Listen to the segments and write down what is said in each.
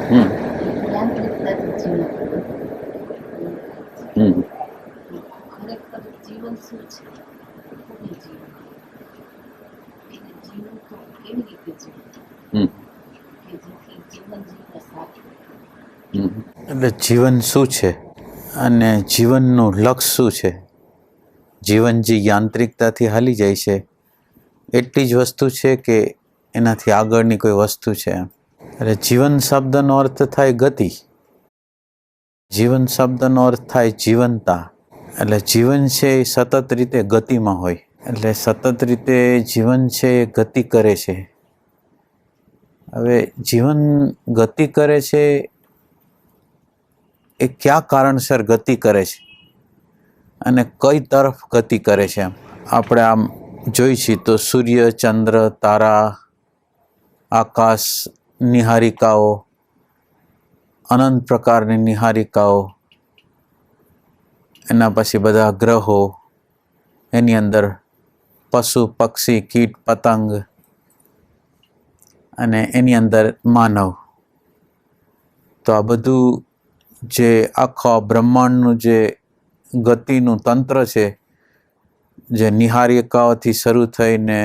હમ યાંત્રિકતાથી જીવન હમ ખરેખર જીવન શું છે? પૂરું જીવન એને જીવન તો કેવી રીતે જીવવું હમ કે જેથી જીવન જીવવા સારું. એટલે જીવન શું છે અને જીવનનું લક્ષ્ય શું છે? જીવન જે યાંત્રિકતાથી હાલી જાય છે એટલી જ વસ્તુ છે કે એનાથી આગળની કોઈ વસ્તુ છે? એટલે જીવન શબ્દનો અર્થ થાય ગતિ, જીવન શબ્દનો અર્થ થાય જીવનતા. એટલે જીવન છે એ સતત રીતે ગતિમાં હોય, એટલે સતત રીતે જીવન છે એ ગતિ કરે છે. હવે જીવન ગતિ કરે છે એ કયા કારણસર ગતિ કરે છે અને કઈ તરફ ગતિ કરે છે? આપણે આમ જોઈ છીએ તો સૂર્ય, ચંદ્ર, તારા, આકાશ, નિહારિકાઓ, અનંત પ્રકારની નિહારિકાઓ, એના પછી બધા ગ્રહો, એની અંદર પશુ, પક્ષી, કીટ, પતંગ અને એની અંદર માનવ. તો આ બધું જે આખા બ્રહ્માંડનું જે ગતિનું તંત્ર છે, જે નિહારિકાઓથી શરૂ થઈને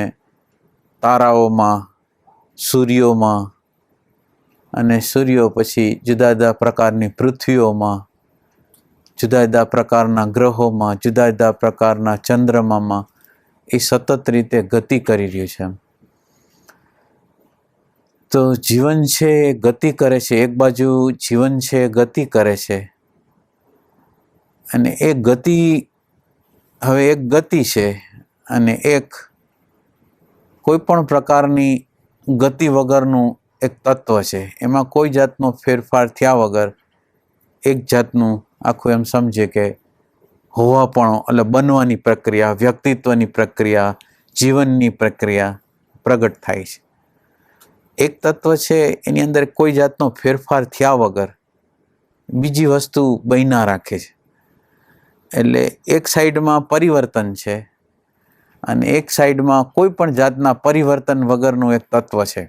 તારાઓમાં, સૂર્યોમાં, અને સૂર્યો પછી જુદા જુદા પ્રકારની પૃથ્વીઓમાં, જુદા જુદા પ્રકારના ગ્રહોમાં, જુદા જુદા પ્રકારના ચંદ્રમામાં એ સતત રીતે ગતિ કરી રહ્યું છે. તો જીવન છે એ ગતિ કરે છે. એક બાજુ જીવન છે એ ગતિ કરે છે અને એ ગતિ, હવે એક ગતિ છે અને એક કોઈ પણ પ્રકારની ગતિ વગરનું એક તત્વ છે. એમાં કોઈ જાતનો ફેરફાર થયા વગર એક જાતનું આખું એમ સમજે કે હોવાપણો, એટલે બનવાની પ્રક્રિયા, વ્યક્તિત્વની પ્રક્રિયા, જીવનની પ્રક્રિયા પ્રગટ થાય છે. એક તત્વ છે એની અંદર કોઈ જાતનો ફેરફાર થયા વગર બીજી વસ્તુ બન્યા રાખે છે. એટલે એક સાઈડમાં પરિવર્તન છે અને એક સાઈડમાં કોઈ પણ જાતના પરિવર્તન વગરનું એક તત્વ છે.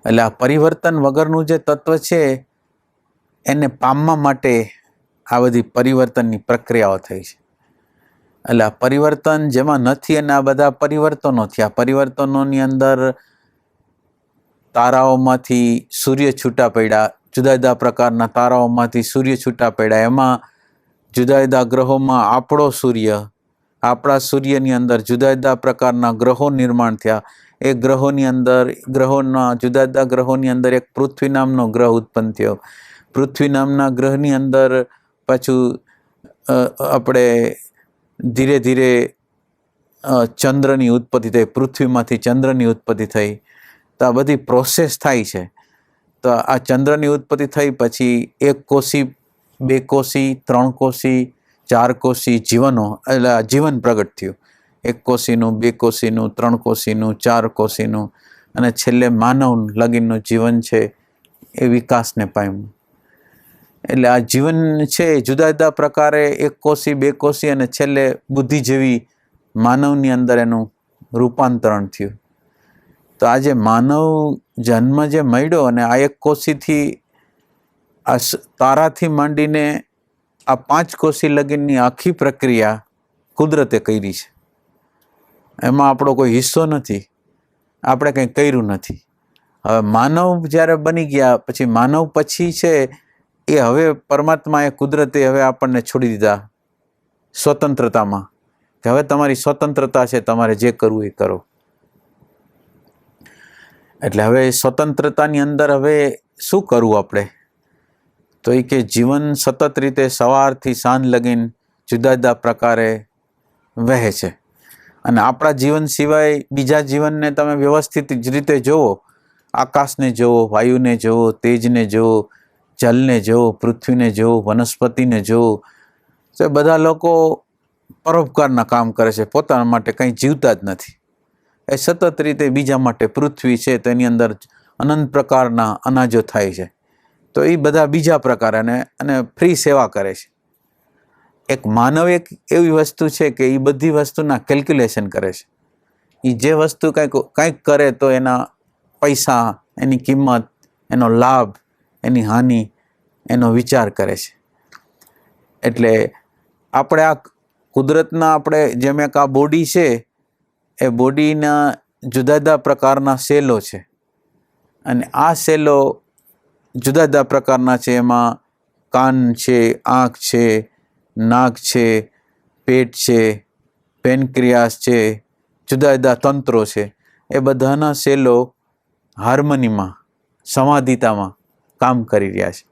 એટલે આ પરિવર્તન વગરનું જે તત્વ છે એને પામવા માટે આ બધી પરિવર્તનની પ્રક્રિયાઓ થઈ છે. એટલે આ પરિવર્તન જેમાં નથી અને આ બધા પરિવર્તનો થયા. પરિવર્તનોની અંદર તારાઓમાંથી સૂર્ય છૂટા પડ્યા, જુદા જુદા પ્રકારના તારાઓમાંથી સૂર્ય છૂટા પડ્યા. એમાં જુદા જુદા ગ્રહોમાં આપણો સૂર્ય, આપણા સૂર્યની અંદર જુદા જુદા પ્રકારના ગ્રહો નિર્માણ થયા. એ ગ્રહોની અંદર, ગ્રહોના જુદા જુદા ગ્રહોની અંદર એક પૃથ્વી નામનો ગ્રહ ઉત્પન્ન થયો. પૃથ્વી નામના ગ્રહની અંદર પાછું આપણે ધીરે ધીરે ચંદ્રની ઉત્પત્તિ થઈ, પૃથ્વીમાંથી ચંદ્રની ઉત્પત્તિ થઈ. તો આ બધી પ્રોસેસ થાય છે. તો આ ચંદ્રની ઉત્પત્તિ થઈ પછી એક કોષી, બે કોષી, ત્રણ કોષી, ચાર કોષી જીવનો, એટલે આ જીવન પ્રગટ થયું. એક કોષીનું, બે કોષીનું, ત્રણ કોષીનું, ચાર કોષીનું અને છેલ્લે માનવ લગીનનું જીવન છે એ વિકાસને પામ્યું. એટલે આ જીવન છે જુદા જુદા પ્રકારે એક કોષી, બે કોષી અને છેલ્લે બુદ્ધિ જેવી માનવની અંદર એનું રૂપાંતરણ થયું. તો આ જે માનવ જન્મ જે મળ્યો અને આ એક કોષીથી, આ તારાથી માંડીને આ 5 કોષી લગીનની આખી પ્રક્રિયા કુદરતે કરી છે. એમાં આપણો કોઈ હિસ્સો નથી, આપણે કંઈ કર્યું નથી. હવે માનવ જ્યારે બની ગયા પછી, માનવ પછી છે એ હવે પરમાત્માએ, કુદરતે હવે આપણને છોડી દીધા સ્વતંત્રતામાં કે હવે તમારી સ્વતંત્રતા છે, તમારે જે કરવું એ કરો. એટલે હવે સ્વતંત્રતાની અંદર હવે શું કરવું આપણે? તો એ કે જીવન સતત રીતે સવારથી સાંજ લગીન જુદા જુદા પ્રકારે વહે છે અને આપણા જીવન સિવાય બીજા જીવનને તમે વ્યવસ્થિત જ રીતે જુઓ, આકાશને જુઓ, વાયુને જુઓ, તેજને જુઓ, જલને જુઓ, પૃથ્વીને જુઓ, વનસ્પતિને જુઓ, તો બધા લોકો પરોપકારના કામ કરે છે, પોતાના માટે કંઈ જીવતા જ નથી. એ સતત રીતે બીજા માટે, પૃથ્વી છે તેની અંદર અનંત પ્રકારના અનાજો થાય છે, તો એ બધા બીજા પ્રકાર અને ફ્રી સેવા કરે છે. એક માનવ એક એવી વસ્તુ છે કે એ બધી વસ્તુના કેલ્ક્યુલેશન કરે છે. એ જે વસ્તુ કંઈક કરે તો એના પૈસા એની કિંમત, એનો લાભ, એની હાનિ, એનો વિચાર કરે છે. એટલે આપણે આ કુદરતના આપણે જેમ એક આ બોડી છે, એ બોડીના જુદા જુદા પ્રકારના સેલો છે, અને આ સેલો જુદા જુદા પ્રકારના છે. એમાં કાન છે, આંખ છે, નાક છે, પેટ છે, પેનક્રિયાસ છે, જુદા જુદા તંત્રો છે. એ બધાના સેલો હાર્મનીમાં, સમાધિતામાં કામ કરી રહ્યા છે.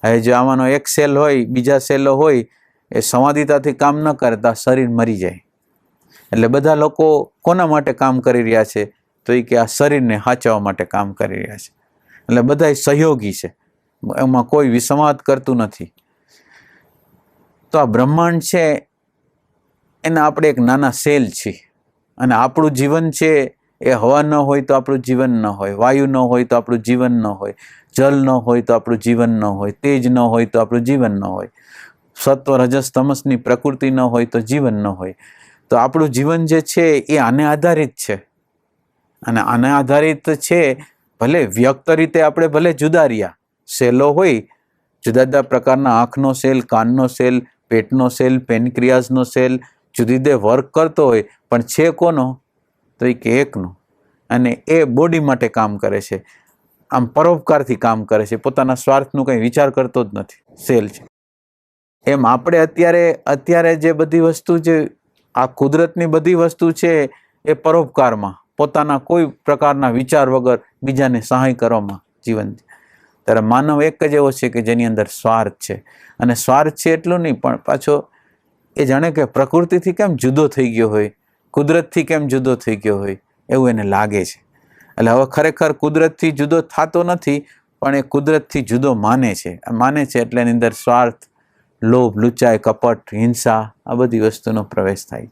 હવે જો આમાંનો એક સેલ હોય, બીજા સેલો હોય, એ સમાધિતાથી કામ ન કરે તો શરીર મરી જાય. એટલે બધા લોકો કોના માટે કામ કરી રહ્યા છે? તો એ કે આ શરીરને સાચવવા માટે કામ કરી રહ્યા છે. એટલે બધા સહયોગી છે, એમાં કોઈ વિસંવાદ કરતું નથી. તો આ બ્રહ્માંડ છે એના આપણે એક નાના સેલ છીએ, અને આપણું જીવન છે એ હવા ન હોય તો આપણું જીવન ન હોય, વાયુ ન હોય તો આપણું જીવન ન હોય, જલ ન હોય તો આપણું જીવન ન હોય, તેજ ન હોય તો આપણું જીવન ન હોય, સત્વ રજસ તમસની પ્રકૃતિ ન હોય તો જીવન ન હોય. તો આપણું જીવન જે છે એ આને આધારિત છે, અને આને આધારિત છે. ભલે વ્યક્ત રીતે આપણે ભલે જુદા રહ્યા, સેલો હોય જુદા જુદા પ્રકારના, આંખનો સેલ, કાનનો સેલ, પેટનો સેલ, પેનક્રિયાસનો સેલ જુદી રીતે વર્ક કરતો હોય, પણ છે કોનો? તો એ કે એકનો. અને એ બોડી માટે કામ કરે છે, આમ પરોપકારથી કામ કરે છે, પોતાના સ્વાર્થનું કંઈ વિચાર કરતો જ નથી. સેલ છે. એમ આપણે અત્યારે જે બધી વસ્તુ, જે આ કુદરતની બધી વસ્તુ છે, એ પરોપકારમાં, પોતાના કોઈ પ્રકારના વિચાર વગર બીજાને સહાય કરવામાં જીવન છે. ત્યારે માનવ એક જ એવો છે કે જેની અંદર સ્વાર્થ છે. અને સ્વાર્થ છે એટલું નહીં, પણ પાછો એ જાણે કે પ્રકૃતિથી કેમ જુદો થઈ ગયો હોય, કુદરતથી કેમ જુદો થઈ ગયો હોય, એવું એને લાગે છે. એટલે હવે ખરેખર કુદરતથી જુદો થતો નથી, પણ એ કુદરતથી જુદો માને છે. એટલે એની અંદર સ્વાર્થ, લોભ, લુચાઈ, કપટ, હિંસા, આ બધી વસ્તુનો પ્રવેશ થાય.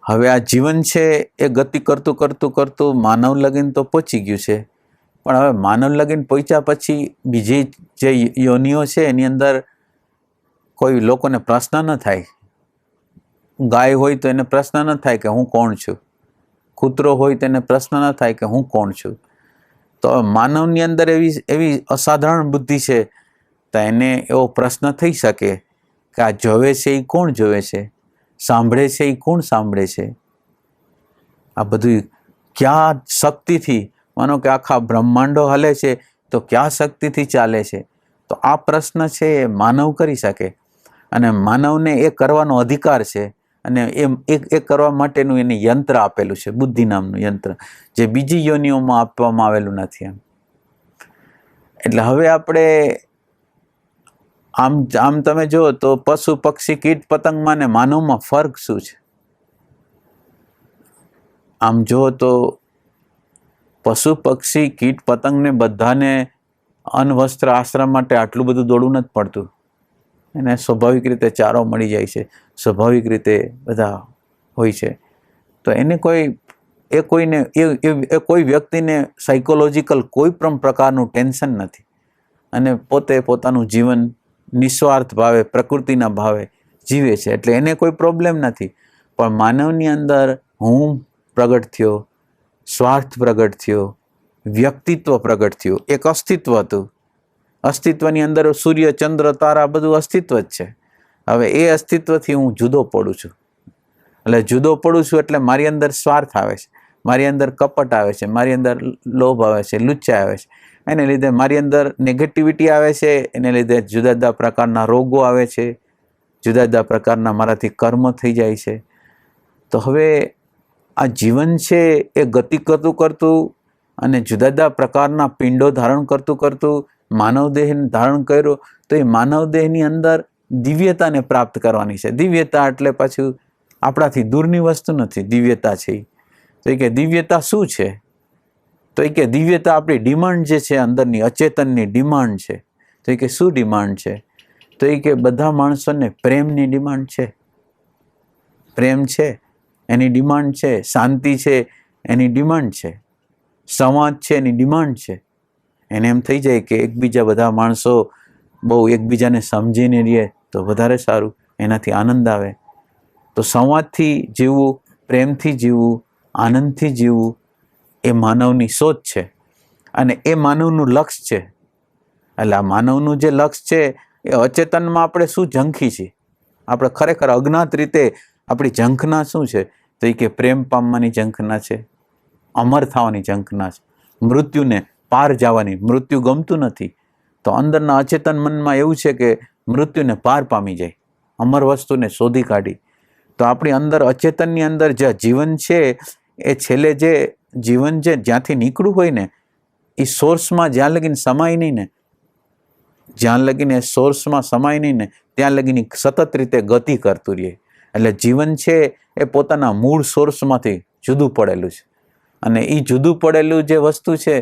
હવે આ જીવન છે એ ગતિ કરતું માનવ લગીન તો પહોંચી ગયું છે, પણ હવે માનવ લગીન પહોંચ્યા પછી બીજી જે યોનિઓ છે એની અંદર કોઈ લોકોને પ્રશ્ન ન થાય. ગાય હોય તો એને પ્રશ્ન ન થાય કે હું કોણ છું, કૂતરો હોય તો એને પ્રશ્ન ન થાય કે હું કોણ છું. તો માનવની અંદર એવી અસાધારણ બુદ્ધિ છે, તો એને એવો પ્રશ્ન થઈ શકે કે આ જોવે છે એ કોણ જોવે છે, સાંભળે છે એ કોણ સાંભળે છે, આ બધું ક્યાં શક્તિથી, માનો કે આખા બ્રહ્માંડો હાલે છે તો ક્યાં શક્તિથી ચાલે છે? તો આ પ્રશ્ન છે એ માનવ કરી શકે, અને માનવને એ કરવાનો અધિકાર છે. અને એ કરવા માટેનું એને યંત્ર આપેલું છે, બુદ્ધિ નામનું યંત્ર, જે બીજી યોનિઓમાં આપવામાં આવેલું નથી. એટલે હવે આપણે આમ તમે જુઓ તો પશુ, પક્ષી, કીટ, પતંગમાં ને માનવમાં ફર્ક શું છે? આમ જુઓ તો પશુ, પક્ષી, કીટ, પતંગને બધાને અન્ન, વસ્ત્ર, આશ્રમ માટે આટલું બધું દોડવું નથી પડતું. એને સ્વાભાવિક રીતે ચારો મળી જાય છે, સ્વાભાવિક રીતે બધા હોય છે. તો એને કોઈ વ્યક્તિને સાયકોલોજીકલ કોઈ પણ પ્રકારનું ટેન્શન નથી, અને પોતે પોતાનું જીવન નિસ્વાર્થ ભાવે, પ્રકૃતિના ભાવે જીવે છે. એટલે એને કોઈ પ્રોબ્લેમ નથી. પણ માનવની અંદર હું પ્રગટ થયો, સ્વાર્થ પ્રગટ થયો, વ્યક્તિત્વ પ્રગટ થયું, એક અસ્તિત્વ હતું. અસ્તિત્વની અંદર સૂર્ય, ચંદ્ર, તારા બધું અસ્તિત્વ જ છે. હવે એ અસ્તિત્વથી હું જુદો પડું છું. એટલે જુદો પડું છું એટલે મારી અંદર સ્વાર્થ આવે છે, મારી અંદર કપટ આવે છે, મારી અંદર લોભ આવે છે, લુચ્ચા આવે છે. એને લીધે મારી અંદર નેગેટિવિટી આવે છે, એને લીધે જુદા જુદા પ્રકારના રોગો આવે છે, જુદા જુદા પ્રકારના મારાથી કર્મ થઈ જાય છે. તો હવે આ જીવન છે એ ગતિ કરતું અને જુદા જુદા પ્રકારના પિંડો ધારણ કરતું માનવ દેહ ધારણ કર્યો, તો એ માનવ દેહની અંદર દિવ્યતાને પ્રાપ્ત કરવાની છે. દિવ્યતા એટલે પાછું આપણાથી દૂરની વસ્તુ નથી. દિવ્યતા છે તો એ કે દિવ્યતા શું છે? તો એ કે દિવ્યતા આપણી ડિમાન્ડ જે છે, અંદરની અચેતનની ડિમાન્ડ છે. તો એ કે શું ડિમાન્ડ છે? તો એ કે બધા માણસોને પ્રેમની ડિમાન્ડ છે. પ્રેમ છે એની ડિમાન્ડ છે, શાંતિ છે એની ડિમાન્ડ છે, સંવાદ છે એની ડિમાન્ડ છે. એને એમ થઈ જાય કે એકબીજા બધા માણસો બહુ એકબીજાને સમજીને રહે તો વધારે સારું, એનાથી આનંદ આવે. તો સંવાદથી જીવવું, પ્રેમથી જીવવું, આનંદથી જીવવું, એ માનવની શોધ છે અને એ માનવનું લક્ષ્ય છે. એટલે આ માનવનું જે લક્ષ્ય છે એ અચેતનમાં આપણે શું ઝંખી છીએ, આપણે ખરેખર અજ્ઞાત રીતે આપણી ઝંખના શું છે? તો એ કે પ્રેમ પામવાની ઝંખના છે, અમર થવાની ઝંખના છે, મૃત્યુને પાર જવાની. મૃત્યુ ગમતું નથી તો અંદરના અચેતન મનમાં એવું છે કે મૃત્યુને પાર પામી જાય, અમર વસ્તુને શોધી કાઢી. તો આપણી અંદર અચેતનની અંદર જે જીવન છે એ છેલ્લે જે જીવન જે જ્યાંથી નીકળવું હોય ને એ સોર્સમાં જ્યાં લગીને સમાય નહીં ને, જ્યાં લગીને સોર્સમાં સમાય નહીં ને ત્યાં લગીને સતત રીતે ગતિ કરતું રહે. એટલે જીવન છે એ પોતાના મૂળ સોર્સમાંથી જુદું પડેલું છે. અને એ જુદું પડેલું જે વસ્તુ છે,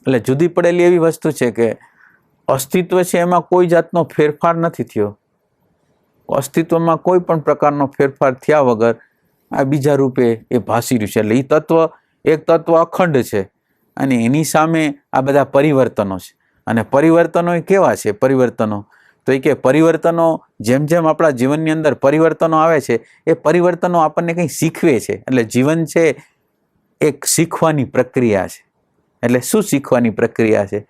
એટલે જુદી પડેલી એવી વસ્તુ છે કે અસ્તિત્વ છે એમાં કોઈ જાતનો ફેરફાર નથી થયો. અસ્તિત્વમાં કોઈ પણ પ્રકારનો ફેરફાર થયા વગર આ બીજા રૂપે એ ભાસી રહ્યું છે. એટલે એ તત્વ, એક તત્વ અખંડ છે અને એની સામે આ બધા પરિવર્તનો છે. અને પરિવર્તનો એ કેવા છે? પરિવર્તનો તો એ કે પરિવર્તનો જેમ જેમ આપણા જીવનની અંદર પરિવર્તનો આવે છે એ પરિવર્તનો આપણને કંઈ શીખવે છે. એટલે જીવન છે એક શીખવાની પ્રક્રિયા છે. એટલે શું શીખવાની પ્રક્રિયા છે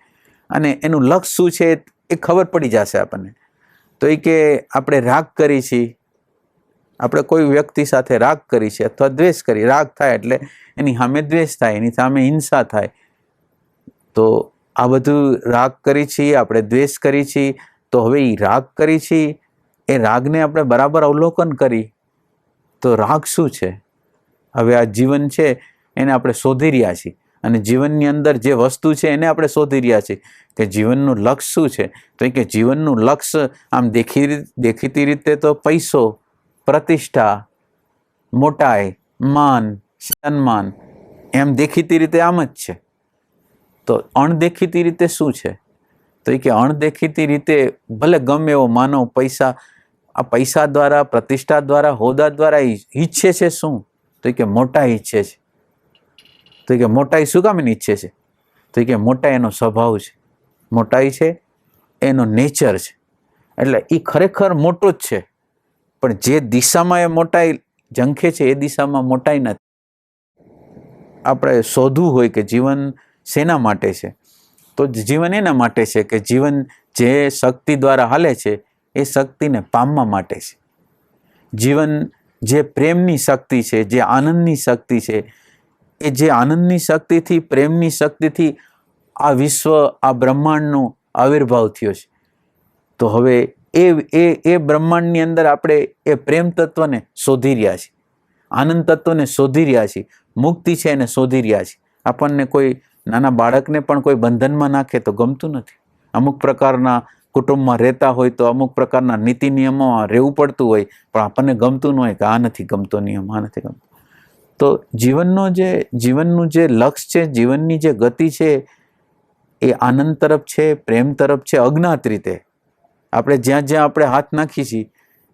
અને એનું લક્ષ્ય શું છે એ ખબર પડી જશે આપણને. તો એ કે આપણે રાગ કરી છીએ, આપણે કોઈ વ્યક્તિ સાથે રાગ કરી છે અથવા દ્વેષ કરી. રાગ થાય એટલે એની સામે દ્વેષ થાય, એની સામે હિંસા થાય. તો આ બધું રાગ કરી છીએ, આપણે દ્વેષ કરી છીએ. તો હવે એ રાગ કરી છીએ એ રાગને આપણે બરાબર અવલોકન કરી તો રાગ શું છે? હવે આ જીવન છે એને આપણે શોધી રહ્યા છીએ અને જીવનની અંદર જે વસ્તુ છે એને આપણે શોધી રહ્યા છીએ કે જીવનનું લક્ષ્ય શું છે. તો એ કે જીવનનું લક્ષ્ય આમ દેખીતી રીતે તો પૈસો, પ્રતિષ્ઠા, મોટાઈ, માન, સન્માન એમ દેખીતી રીતે આમ જ છે. તો અણદેખીતી રીતે શું છે? તો એ કે અણદેખીતી રીતે ભલે ગમે એવો માનવ પૈસા, આ પૈસા દ્વારા, પ્રતિષ્ઠા દ્વારા, હોદ્દા દ્વારા ઈચ્છે છે શું? તો એ કે મોટાઈ ઈચ્છે છે. તો એ કે મોટાઈ શું કામ એને ઈચ્છે છે? તો એ કે મોટાઈ એનો સ્વભાવ છે, મોટાઈ છે એનો નેચર છે. એટલે એ ખરેખર મોટો જ છે પણ જે દિશામાં એ મોટાઈ ઝંખે છે એ દિશામાં મોટાઈ નથી. આપણે શોધવું હોય કે જીવન શેના માટે છે, તો જીવન એના માટે છે કે જીવન જે શક્તિ દ્વારા હાલે છે એ શક્તિને પામવા માટે છે. જીવન જે પ્રેમની શક્તિ છે, જે આનંદની શક્તિ છે, એ જે આનંદની શક્તિથી, પ્રેમની શક્તિથી આ વિશ્વ, આ બ્રહ્માંડનો આવિર્ભાવ થયો છે. તો હવે એ બ્રહ્માંડની અંદર આપણે એ પ્રેમ તત્વને શોધી રહ્યા છીએ, આનંદ તત્વને શોધી રહ્યા છીએ, મુક્તિ છે એને શોધી રહ્યા છીએ. આપણને કોઈ નાના બાળકને પણ કોઈ બંધનમાં નાખે તો ગમતું નથી. અમુક પ્રકારના કુટુંબમાં રહેતા હોય તો અમુક પ્રકારના નીતિ નિયમોમાં રહેવું પડતું હોય પણ આપણને ગમતું ન હોય કે આ નથી ગમતો નિયમ, આ નથી ગમતો. તો જીવનનું જે લક્ષ્ય છે, જીવનની જે ગતિ છે એ આનંદ તરફ છે, પ્રેમ તરફ છે. અજ્ઞાત રીતે આપણે જ્યાં જ્યાં આપણે હાથ નાખીએ છીએ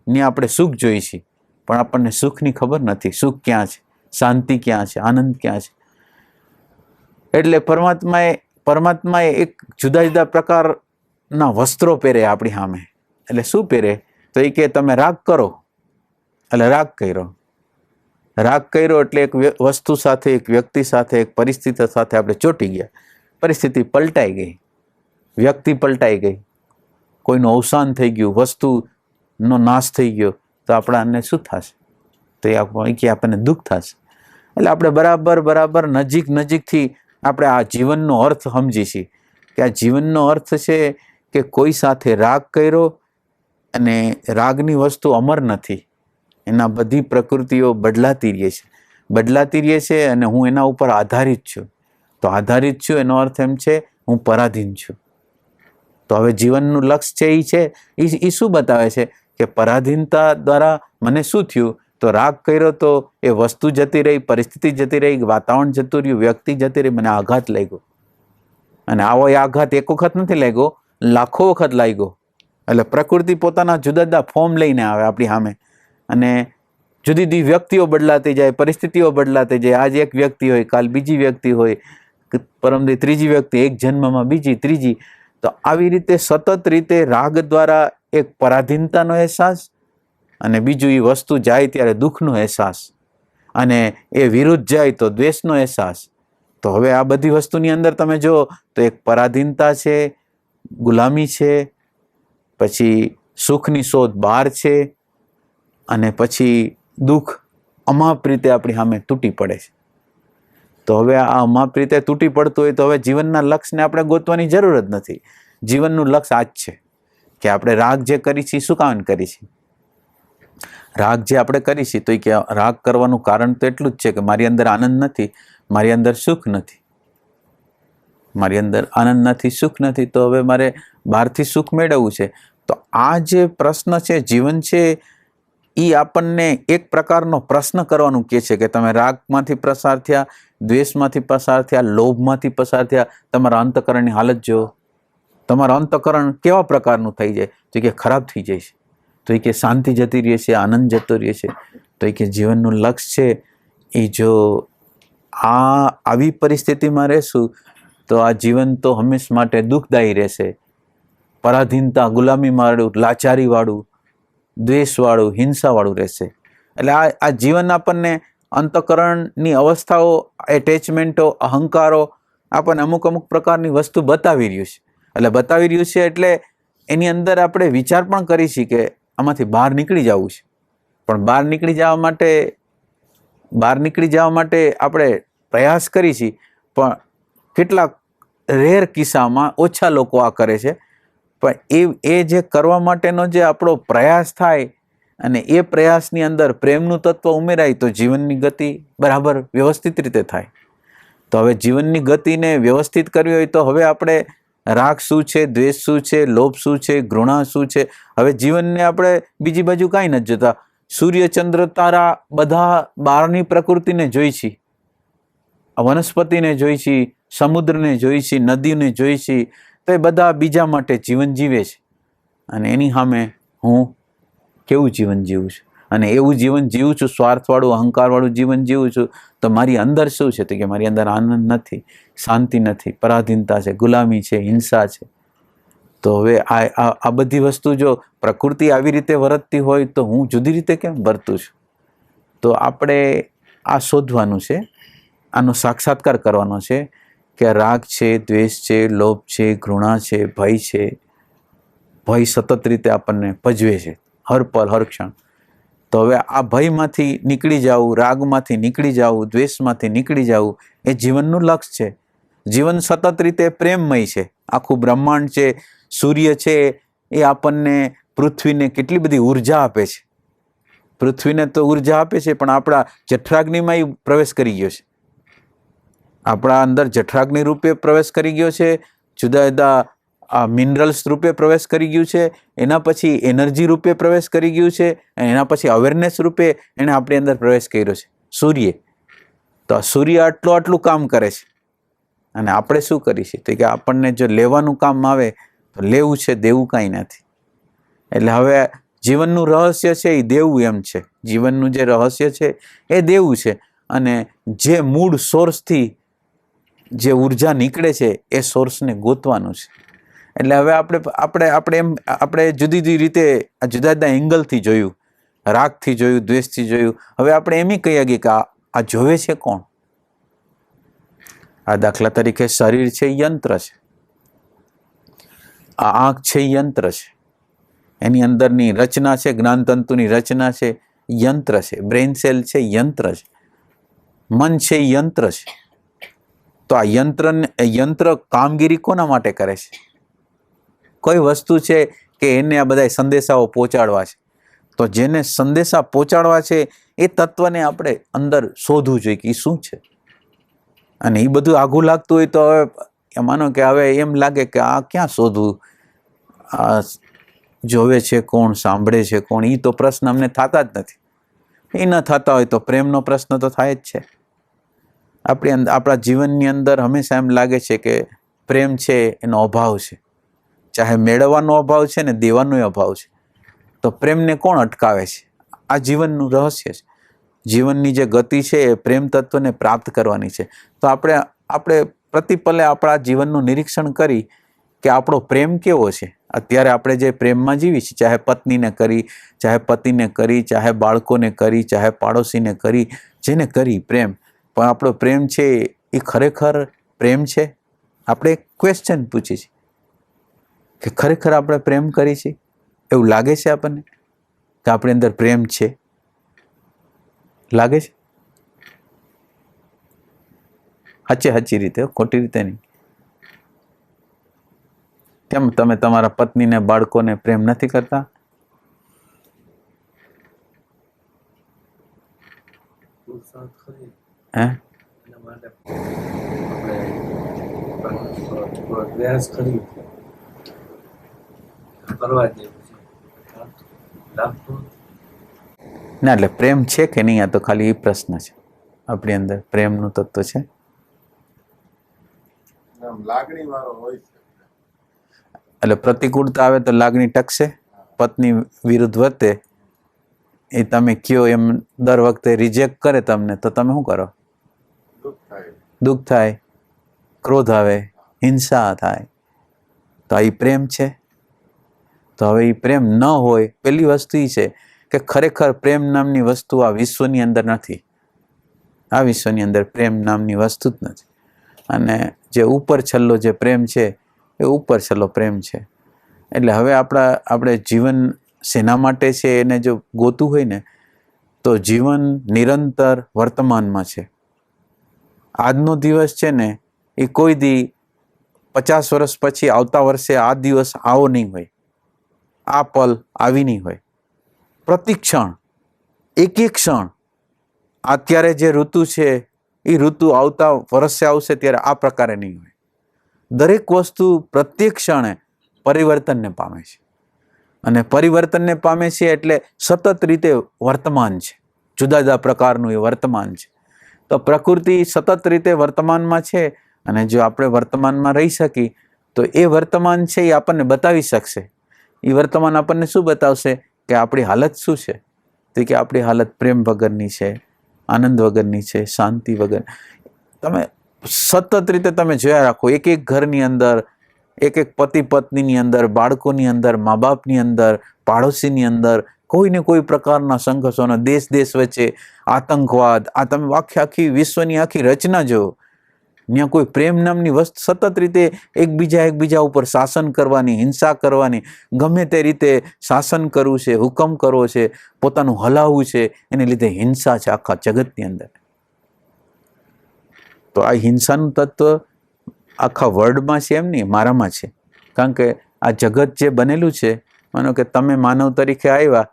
ત્યાં આપણે સુખ જોઈએ છીએ પણ આપણને સુખની ખબર નથી. સુખ ક્યાં છે, શાંતિ ક્યાં છે, આનંદ ક્યાં છે. એટલે પરમાત્માએ એક જુદા જુદા પ્રકારના વસ્ત્રો પહેરે આપણી સામે. એટલે શું પહેરે? તો એ કે તમે રાગ કરો, એટલે રાગ કર્યો. રાગ કર્યો એટલે એક વસ્તુ સાથે, એક વ્યક્તિ સાથે, એક પરિસ્થિતિ સાથે આપણે ચોંટી ગયા. પરિસ્થિતિ પલટાઈ ગઈ, વ્યક્તિ પલટાઈ ગઈ, કોઈનું અવસાન થઈ ગયું, વસ્તુનો નાશ થઈ ગયો તો આપણાને શું થશે? તો એ આપણને દુઃખ થશે. એટલે આપણે બરાબર નજીકથી આપણે આ જીવનનો અર્થ સમજી છીએ કે આ જીવનનો અર્થ છે કે કોઈ સાથે રાગ કર્યો અને રાગની વસ્તુ અમર નથી. એના બધી પ્રકૃતિઓ બદલાતી રહે છે અને હું એના ઉપર આધારિત છું. તો આધારિત છું એનો અર્થ એમ છે હું પરાધીન છું. તો હવે જીવનનું લક્ષ્ય છે એ શું બતાવે છે કે પરાધીનતા દ્વારા મને શું થયું? તો રાગ કર્યો તો એ વસ્તુ જતી રહી, પરિસ્થિતિ જતી રહી, વાતાવરણ જતું રહ્યું, વ્યક્તિ જતી રહી, મને આઘાત લાગ્યો. અને આવો એ આઘાત એક વખત નથી લાગ્યો, લાખો વખત લાગ્યો. એટલે પ્રકૃતિ પોતાના જુદા જુદા ફોર્મ લઈને આવે આપણી સામે અને જુદી જુદી વ્યક્તિઓ બદલાતી જાય, પરિસ્થિતિઓ બદલાતી જાય. આજ એક વ્યક્તિ હોય, કાલ બીજી વ્યક્તિ હોય, પરમદી ત્રીજી વ્યક્તિ, એક જન્મમાં બીજી, ત્રીજી. તો આવી રીતે સતત રીતે રાગ દ્વારા એક પરાધીનતાનો અહેસાસ અને બીજું એ વસ્તુ જાય ત્યારે દુઃખનો અહેસાસ અને એ વિરુદ્ધ જાય તો દ્વેષનો અહેસાસ તો હવે આ બધી વસ્તુની અંદર તમે જો તો એક પરાધીનતા છે, ગુલામી છે, પછી સુખની શોધ બહાર છે, અને પછી દુઃખ અમાપ રીતે આપણી સામે તૂટી પડે છે. તો હવે આ અમાપ રીતે તૂટી પડતું હોય તો હવે જીવનના લક્ષ્યને આપણે ગોતવાની જરૂર જ નથી. જીવનનું લક્ષ્ય આ જ છે કે આપણે રાગ જે કરી છે શું કામ કરી છે? રાગ જે આપણે કરી છે તો એ કે રાગ કરવાનું કારણ તો એટલું જ છે કે મારી અંદર આનંદ નથી, મારી અંદર સુખ નથી, મારી અંદર આનંદ નથી, સુખ નથી, તો હવે મારે બહારથી સુખ મેળવવું છે. તો આ જે પ્રશ્ન છે, જીવન છે, એ આપણને એક પ્રકારનો પ્રશ્ન કરવાનું કહે છે કે તમે રાગમાંથી પસાર થયા, દ્વેષમાંથી પસાર થયા, લોભમાંથી પસાર થયા, તમારા અંતઃકરણની હાલત જો, તમારું અંતઃકરણ કેવા પ્રકારનું થઈ જાય? તો કે ખરાબ થઈ જાય છે. તો એ કે શાંતિ જતી રહે છે, આનંદ જતો રહે છે. તો એ કે જીવનનું લક્ષ્ય છે એ જો આવી પરિસ્થિતિમાં રહેશું તો આ જીવન તો હંમેશ માટે દુઃખદાયી રહેશે. પરાધીનતા, ગુલામીવાળું, લાચારીવાળું, દ્વેષવાળું, હિંસાવાળું રહેશે. એટલે આ જીવન આપણને અંતઃકરણની અવસ્થાઓ, એટેચમેન્ટો, અહંકારો આપણને અમુક પ્રકારની વસ્તુ બતાવી રહ્યું છે. એટલે બતાવી રહ્યું છે એટલે એની અંદર આપણે વિચાર પણ કરી છીએ કે આમાંથી બહાર નીકળી જવું છે. પણ બહાર નીકળી જવા માટે આપણે પ્રયાસ કરી છીએ, પણ કેટલાક રેર કિસ્સામાં ઓછા લોકો આ કરે છે. પણ એ જે કરવા માટેનો જે આપણો પ્રયાસ થાય અને એ પ્રયાસની અંદર પ્રેમનું તત્વ ઉમેરાય તો જીવનની ગતિ બરાબર વ્યવસ્થિત રીતે થાય. તો હવે જીવનની ગતિને વ્યવસ્થિત કરવી હોય તો હવે આપણે રાગ શું છે, દ્વેષ શું છે, લોભ શું છે, ઘૃણા શું છે, હવે જીવનને આપણે બીજી બાજુ કાંઈ નથી જોતા. સૂર્ય, ચંદ્ર, તારા બધા બહારની પ્રકૃતિને જોઈ છીએ, વનસ્પતિને જોઈ છીએ, સમુદ્રને જોઈ છીએ, નદીને જોઈ છીએ, તો એ બધા બીજા માટે જીવન જીવે છે. અને એની સામે હું કેવું જીવન જીવું છું? અને એવું જીવન જીવું છું, સ્વાર્થવાળું, અહંકારવાળું જીવન જીવું છું, તો મારી અંદર શું છે? તો કે મારી અંદર આનંદ નથી, શાંતિ નથી, પરાધીનતા છે, ગુલામી છે, હિંસા છે. તો હવે આ બધી વસ્તુ જો પ્રકૃતિ આવી રીતે વર્તતી હોય તો હું જુદી રીતે કેમ વર્તું છું? તો આપણે આ શોધવાનું છે, આનો સાક્ષાત્કાર કરવાનો છે કે રાગ છે, દ્વેષ છે, લોભ છે, ઘૃણા છે, ભય છે. ભય સતત રીતે આપણને ભજવે છે, હર પલ, હર ક્ષણ. તો હવે આ ભયમાંથી નીકળી જવું, રાગમાંથી નીકળી જવું, દ્વેષમાંથી નીકળી જવું એ જીવનનું લક્ષ્ય છે. જીવન સતત રીતે પ્રેમમય છે. આખું બ્રહ્માંડ છે, સૂર્ય છે, એ આપણને, પૃથ્વીને કેટલી બધી ઉર્જા આપે છે. પૃથ્વીને તો ઉર્જા આપે છે, પણ આપણા જઠરાગ્નિમાં એ પ્રવેશ કરી ગયો છે. આપણા અંદર જઠરાગ્નિ રૂપે પ્રવેશ કરી ગયો છે, જુદા જુદા મિનરલ્સ રૂપે પ્રવેશ કરી ગયું છે, એના પછી એનર્જી રૂપે પ્રવેશ કરી ગયું છે, અને એના પછી અવેરનેસ રૂપે એને આપણી અંદર પ્રવેશ કર્યો છે, સૂર્ય. તો આ સૂર્ય આટલું કામ કરે છે અને આપણે શું કરીએ? તો કે આપણને જો લેવાનું કામ આવે તો લેવું છે, દેવું કાંઈ નથી. એટલે હવે જીવનનું રહસ્ય છે એ દેવું એમ છે. જીવનનું જે રહસ્ય છે એ દેવું છે, અને જે મૂળ સોર્સથી જે ઉર્જા નીકળે છે એ સોર્સને ગોતવાનું છે. એટલે હવે આપણે જુદી જુદી રીતે જુદા જુદા એંગલથી જોયું, રાગથી જોયું, દ્વેષથી જોયું. હવે આપણે એમ કહીએ કે આ જોવે છે કોણ? આ દાખલા તરીકે શરીર છે, યંત્ર છે. આ આંખ છે, યંત્ર છે. એની અંદરની રચના છે, જ્ઞાનતંતુની રચના છે, યંત્ર છે. બ્રેઇન સેલ છે, યંત્ર છે. મન છે, યંત્ર છે. તો આ યંત્ર કામગીરી કોના માટે કરે છે? કોઈ વસ્તુ છે કે એને આ બધા સંદેશાઓ પહોંચાડવા છે. તો જેને સંદેશા પહોંચાડવા છે એ તત્વને આપણે અંદર શોધવું જોઈએ કે એ શું છે. અને એ બધું આઘું લાગતું હોય તો હવે માનો કે હવે એમ લાગે કે આ ક્યાં શોધવું, આ જોવે છે કોણ, સાંભળે છે કોણ, એ તો પ્રશ્ન અમને થતા જ નથી. એ ન થતા હોય તો પ્રેમનો પ્રશ્ન તો થાય જ છે. આપણા જીવનની અંદર હંમેશા એમ લાગે છે કે પ્રેમ છે એનો અભાવ છે. ચાહે મેળવવાનો અભાવ છે ને દેવાનો અભાવ છે. તો પ્રેમને કોણ અટકાવે છે? આ જીવનનું રહસ્ય છે. જીવનની જે ગતિ છે એ પ્રેમ તત્વને પ્રાપ્ત કરવાની છે. તો આપણે પ્રતિપલે આપણા જીવનનું નિરીક્ષણ કરી કે આપણો પ્રેમ કેવો છે. અત્યારે આપણે જે પ્રેમમાં જીવી છીએ, ચાહે પત્નીને કરી, ચાહે પતિને કરી, ચાહે બાળકોને કરી, ચાહે પાડોશીને કરી, જેને કરી પ્રેમ, પણ આપણો પ્રેમ છે એ ખરેખર પ્રેમ છે? આપણે એક ક્વેશ્ચન પૂછીએ છીએ કે ખરેખર આપણે પ્રેમ કરીએ છીએ? એવું લાગે છે આપણને કે આપણી અંદર પ્રેમ છે? લાગે છે? સાચી રીતે, ખોટી રીતે નહીં. કેમ તમે તમારા પત્નીને, બાળકોને પ્રેમ નથી કરતા? હે? ના, એટલે પ્રેમ છે કે નહીં, આ તો ખાલી એ પ્રશ્ન છે. આપણી અંદર પ્રેમનું તત્વ છે? લાગણી વાળો હોય છે. એટલે પ્રતિકૂળતા આવે તો લાગણી ટકશે? પત્ની વિરુદ્ધ વર્તે, એ તમે કયો એમ દર વખતે રિજેક્ટ કરે તમને, તો તમે શું કરો? દુઃખ થાય, ક્રોધ આવે, હિંસા થાય. તો આ પ્રેમ છે? તો હવે એ પ્રેમ ન હોય, પહેલી વસ્તુ એ છે કે ખરેખર પ્રેમ નામની વસ્તુ આ વિશ્વની અંદર નથી. આ વિશ્વની અંદર પ્રેમ નામની વસ્તુ જ નથી. અને જે ઉપર છલ્લો જે પ્રેમ છે એ ઉપર છલ્લો પ્રેમ છે. એટલે હવે આપણે જીવન શેના માટે છે એને જો ગોતું હોય ને, તો જીવન નિરંતર વર્તમાનમાં છે. આજનો દિવસ છે ને એ કોઈ દી 50 વર્ષ પછી આવતા વર્ષે આ દિવસ આવો નહીં હોય, આ પલ આવી નહીં હોય. પ્રતિ ક્ષણ, એક ક્ષણ, અત્યારે જે ઋતુ છે એ ઋતુ આવતા વર્ષે આવશે ત્યારે આ પ્રકારે નહીં હોય. દરેક વસ્તુ પ્રત્યેક ક્ષણે પરિવર્તનને પામે છે. અને પરિવર્તનને પામે છે એટલે સતત રીતે વર્તમાન છે. જુદા જુદા પ્રકારનું એ વર્તમાન છે. તો પ્રકૃતિ સતત રીતે વર્તમાનમાં છે, અને જો આપણે વર્તમાનમાં રહી શકી તો એ વર્તમાન છે એ આપણને બતાવી શકશે. એ વર્તમાન આપણને શું બતાવશે કે આપણી હાલત શું છે? તો કે આપણી હાલત પ્રેમ વગરની છે, આનંદ વગરની છે, શાંતિ વગર. તમે સતત રીતે તમે જોયા રાખો, એક એક ઘરની અંદર, એક એક પતિ પત્નીની અંદર, બાળકોની અંદર, મા બાપની અંદર, પાડોશીની અંદર કોઈ ને કોઈ પ્રકારના સંઘર્ષોનો, દેશ વચ્ચે આતંકવાદ, આ તમે આખી વિશ્વની આખી રચના જુઓ, ત્યાં કોઈ પ્રેમ નામની વસ્તુ સતત રીતે એકબીજા ઉપર શાસન કરવાની, હિંસા કરવાની, ગમે તે રીતે શાસન કરવું છે, હુકમ કરવો છે, પોતાનું હલાવવું છે, એને લીધે હિંસા છે આખા જગતની અંદર. તો આ હિંસાનું તત્વ આખા વર્લ્ડમાં છે એમ નહીં, મારામાં છે. કારણ કે આ જગત જે બનેલું છે, માનો કે તમે માનવ તરીકે આવ્યા,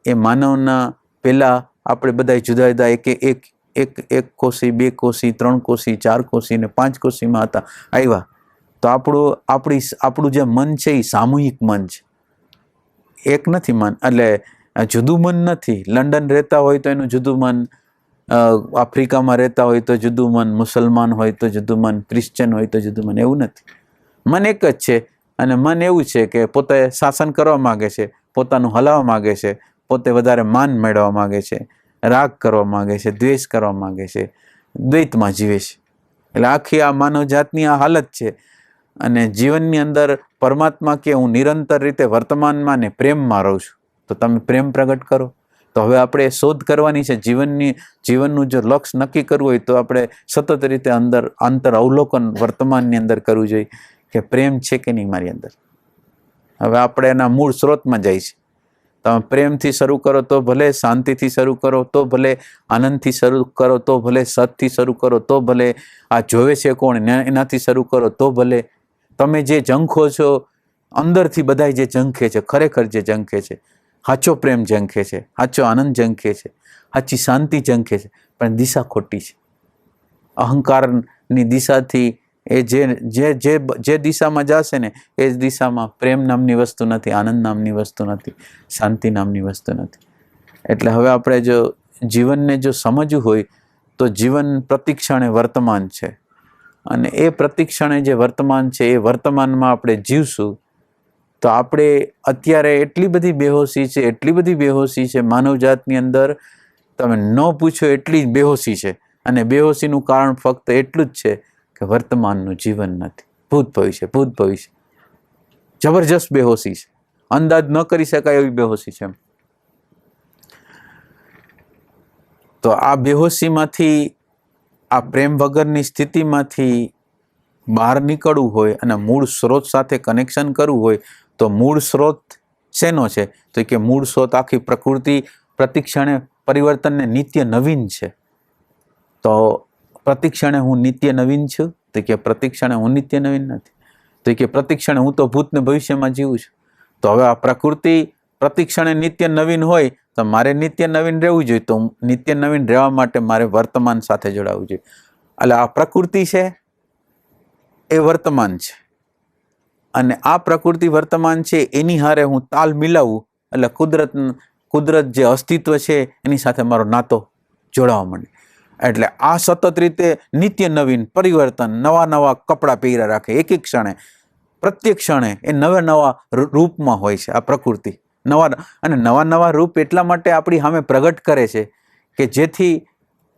એ માનવના પહેલાં આપણે બધા જુદા જુદા એક કોષી, 2 કોષી, 3 કોષી, 4 કોષી ને 5 કોષીમાં હતા આવ્યા. તો આપણું જે મન છે એ સામૂહિક મન છે, એક નથી મન. એટલે જુદું મન નથી. લંડન રહેતા હોય તો એનું જુદું મન, આફ્રિકામાં રહેતા હોય તો જુદું મન, મુસલમાન હોય તો જુદું મન, ક્રિશ્ચન હોય તો જુદું મન. એવું નથી. મન એક જ છે. અને મન એવું છે કે પોતે શાસન કરવા માગે છે, પોતાનું હલાવવા માગે છે, પોતે વધારે માન મેળવવા માગે છે, રાગ કરવા માગે છે, દ્વેષ કરવા માગે છે, દ્વૈતમાં જીવે છે. એટલે આખી આ માનવ જાતની આ હાલત છે. અને જીવનની અંદર પરમાત્મા કે હું નિરંતર રીતે વર્તમાનમાં ને પ્રેમમાં રહું છું. તો તમે પ્રેમ પ્રગટ કરો. તો હવે આપણે શોધ કરવાની છે. જીવનનું જો લક્ષ્ય નક્કી કરવું હોય તો આપણે સતત રીતે અંતર અવલોકન વર્તમાનની અંદર કરવું જોઈએ કે પ્રેમ છે કે નહીં મારી અંદર. હવે આપણે એના મૂળ સ્ત્રોતમાં જાય છે. તમે પ્રેમથી શરૂ કરો તો ભલે, શાંતિથી શરૂ કરો તો ભલે, આનંદથી શરૂ કરો તો ભલે, સતથી શરૂ કરો તો ભલે, આ જોવે છે કોણ એનાથી શરૂ કરો તો ભલે. તમે જે ઝંખો છો અંદરથી, બધાય જે ઝંખે છે, ખરેખર જે ઝંખે છે, સાચો પ્રેમ ઝંખે છે, સાચો આનંદ ઝંખે છે, સાચી શાંતિ ઝંખે છે, પણ દિશા ખોટી છે. અહંકારની દિશાથી એ જે દિશામાં જશે ને એ જ દિશામાં પ્રેમ નામની વસ્તુ નથી, આનંદ નામની વસ્તુ નથી, શાંતિ નામની વસ્તુ નથી. એટલે હવે આપણે જો જીવનને જો સમજવું હોય તો જીવન પ્રતિક્ષણે વર્તમાન છે. અને એ પ્રતિક્ષણે જે વર્તમાન છે એ વર્તમાનમાં આપણે જીવશું તો આપણે અત્યારે એટલી બધી બેહોશી છે માનવજાતની અંદર, તમે ન પૂછો એટલી જ બેહોશી છે. અને બેહોશીનું કારણ ફક્ત એટલું જ છે કે વર્તમાનનું જીવન નથી, ભૂત ભવિષ્ય જબરજસ્ત બેહોશી છે. અંદાજ ન કરી શકાય એવી બેહોશી છે. તો આ બેહોશીમાંથી આ પ્રેમ વગરની સ્થિતિમાંથી બહાર નીકળવું હોય અને મૂળ સ્ત્રોત સાથે કનેક્શન કરવું હોય તો મૂળ સ્ત્રોત શેનો છે? તો કે મૂળ સ્ત્રોત આખી પ્રકૃતિ પ્રતિક્ષણે પરિવર્તનને નિત્ય નવીન છે. તો પ્રતિક્ષણે હું નિત્ય નવીન છું? તો કે પ્રતિક્ષણે હું નિત્ય નવીન નથી. તો કે પ્રતિક્ષણે હું તો ભૂત ને ભવિષ્યમાં જીવું છું. તો હવે આ પ્રકૃતિ પ્રતિક્ષણે નિત્ય નવીન હોય તો મારે નિત્ય નવીન રહેવું જોઈએ. તો નિત્ય નવીન રહેવા માટે મારે વર્તમાન સાથે જોડાવવું જોઈએ. એટલે આ પ્રકૃતિ છે એ વર્તમાન છે, અને આ પ્રકૃતિ વર્તમાન છે એની હારે હું તાલ મિલાવું એટલે કુદરત જે અસ્તિત્વ છે એની સાથે મારો નાતો જોડાવા માંડે. એટલે આ સતત રીતે નિત્ય નવીન પરિવર્તન, નવા નવા કપડાં પહેર્યા રાખે, એક એક ક્ષણે, પ્રત્યેક ક્ષણે એ નવા નવા રૂપમાં હોય છે આ પ્રકૃતિ. નવા નવા રૂપ એટલા માટે આપણી સામે પ્રગટ કરે છે કે જેથી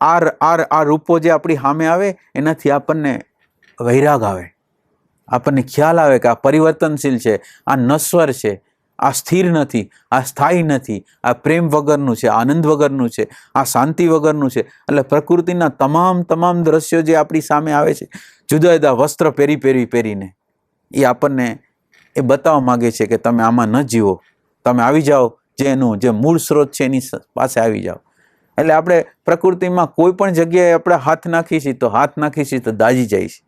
આ રૂપો જે આપણી સામે આવે એનાથી આપણને વૈરાગ આવે, આપણને ખ્યાલ આવે કે આ પરિવર્તનશીલ છે, આ નશ્વર છે, આ સ્થિર નથી, આ સ્થાયી નથી, આ પ્રેમ વગરનું છે, આનંદ વગરનું છે, આ શાંતિ વગરનું છે. એટલે પ્રકૃતિના તમામ દ્રશ્યો જે આપણી સામે આવે છે જુદા જુદા વસ્ત્ર પહેરીને એ આપણને એ બતાવવા માગે છે કે તમે આમાં ન જીવો, તમે આવી જાઓ જે મૂળ સ્ત્રોત છે એની પાસે આવી જાઓ. એટલે આપણે પ્રકૃતિમાં કોઈ પણ જગ્યાએ આપણે હાથ નાખીએ તો દાજી જાય છે.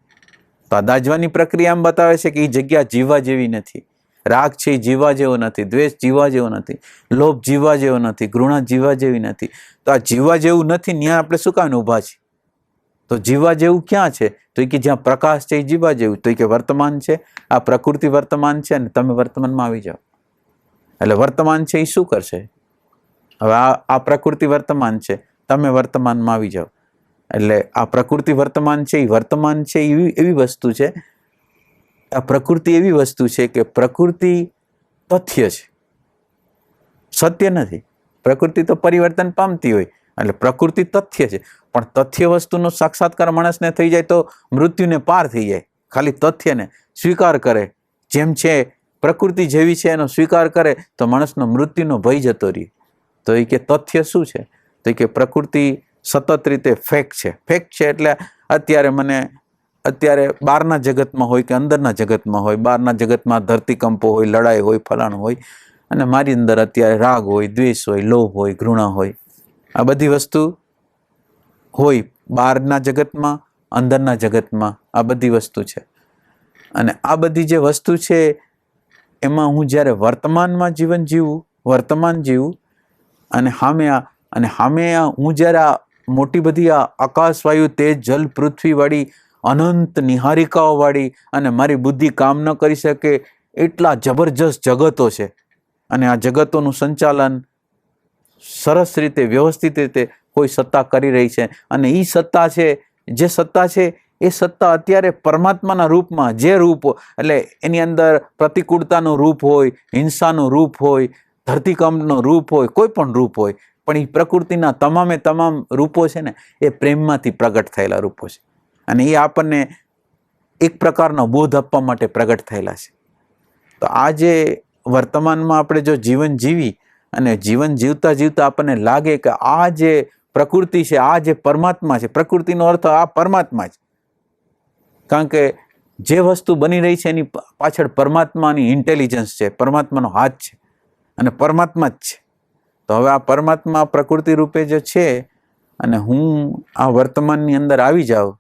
તો આ દાજવાની પ્રક્રિયા એમ બતાવે છે કે એ જગ્યા જીવવા જેવી નથી. રાગ છે એ જીવવા જેવો નથી, દ્વેષ જીવવા જેવો નથી, લોભ જીવવા જેવો નથી, ઘૃણા જીવવા જેવી નથી. તો આ જીવવા જેવું નથી, ત્યાં આપણે શું કામ ઊભા છીએ? તો જીવવા જેવું ક્યાં છે? તો કે જ્યાં પ્રકાશ છે એ જીવવા જેવું. તો કે વર્તમાન છે, આ પ્રકૃતિ વર્તમાન છે અને તમે વર્તમાનમાં આવી જાઓ. એટલે વર્તમાન છે એ શું કરશે? હવે આ પ્રકૃતિ વર્તમાન છે, તમે વર્તમાનમાં આવી જાઓ. એટલે આ પ્રકૃતિ વર્તમાન છે એવી વસ્તુ છે, આ પ્રકૃતિ એવી વસ્તુ છે કે પ્રકૃતિ તથ્ય છે, સત્ય નથી. પ્રકૃતિ તો પરિવર્તન પામતી હોય એટલે પ્રકૃતિ તથ્ય છે, પણ તથ્ય વસ્તુનો સાક્ષાત્કાર માણસને થઈ જાય તો મૃત્યુને પાર થઈ જાય. ખાલી તથ્યને સ્વીકાર કરે, જેમ છે પ્રકૃતિ જેવી છે એનો સ્વીકાર કરે તો માણસનો મૃત્યુનો ભય જતો રહે. તો એ કે તથ્ય શું છે? તો કે પ્રકૃતિ સતત રીતે ફેક્ટ છે. એટલે અત્યારે બહારના જગતમાં હોય કે અંદરના જગતમાં હોય, બહારના જગતમાં ધરતીકંપો હોય, લડાઈ હોય, ફલાણું હોય, અને મારી અંદર અત્યારે રાગ હોય, દ્વેષ હોય, લોભ હોય, ઘૃણા હોય, આ બધી વસ્તુ હોય. બહારના જગતમાં, અંદરના જગતમાં આ બધી વસ્તુ છે. અને આ બધી જે વસ્તુ છે એમાં હું જ્યારે વર્તમાનમાં વર્તમાન જીવું અને સામે હું જ્યારે આ મોટી બધી આ આકાશવાયુ, તેજ, જલ, પૃથ્વી વાળી અનંત નિહારિકાઓ વાળી અને મારી બુદ્ધિ કામ ન કરી શકે એટલા જબરજસ્ત જગતો છે, અને આ જગતોનું સંચાલન સરસ રીતે, વ્યવસ્થિત રીતે કોઈ સત્તા કરી રહી છે. અને એ સત્તા છે, જે સત્તા છે એ સત્તા અત્યારે પરમાત્માના રૂપમાં, જે રૂપ એટલે એની અંદર પ્રતિકૂળતાનું રૂપ હોય, હિંસાનું રૂપ હોય, ધરતીકંપનું રૂપ હોય, કોઈ પણ રૂપ હોય, પણ એ પ્રકૃતિના તમામ રૂપો છે ને એ પ્રેમમાંથી પ્રગટ થયેલા રૂપો છે. અને એ આપણને એક પ્રકારનો બોધ આપવા માટે પ્રગટ થયેલા છે. તો આ જે વર્તમાનમાં આપણે જો જીવન જીવી અને જીવન જીવતા આપણને લાગે કે આ જે પ્રકૃતિ છે, આ જે પરમાત્મા છે, પ્રકૃતિનો અર્થ આ પરમાત્મા છે. કારણ કે જે વસ્તુ બની રહી છે એની પાછળ પરમાત્માની ઇન્ટેલિજન્સ છે, પરમાત્માનો હાથ છે, અને પરમાત્મા જ છે. તો હવે આ પરમાત્મા પ્રકૃતિ રૂપે જે છે અને હું આ વર્તમાનની અંદર આવી જાઉં,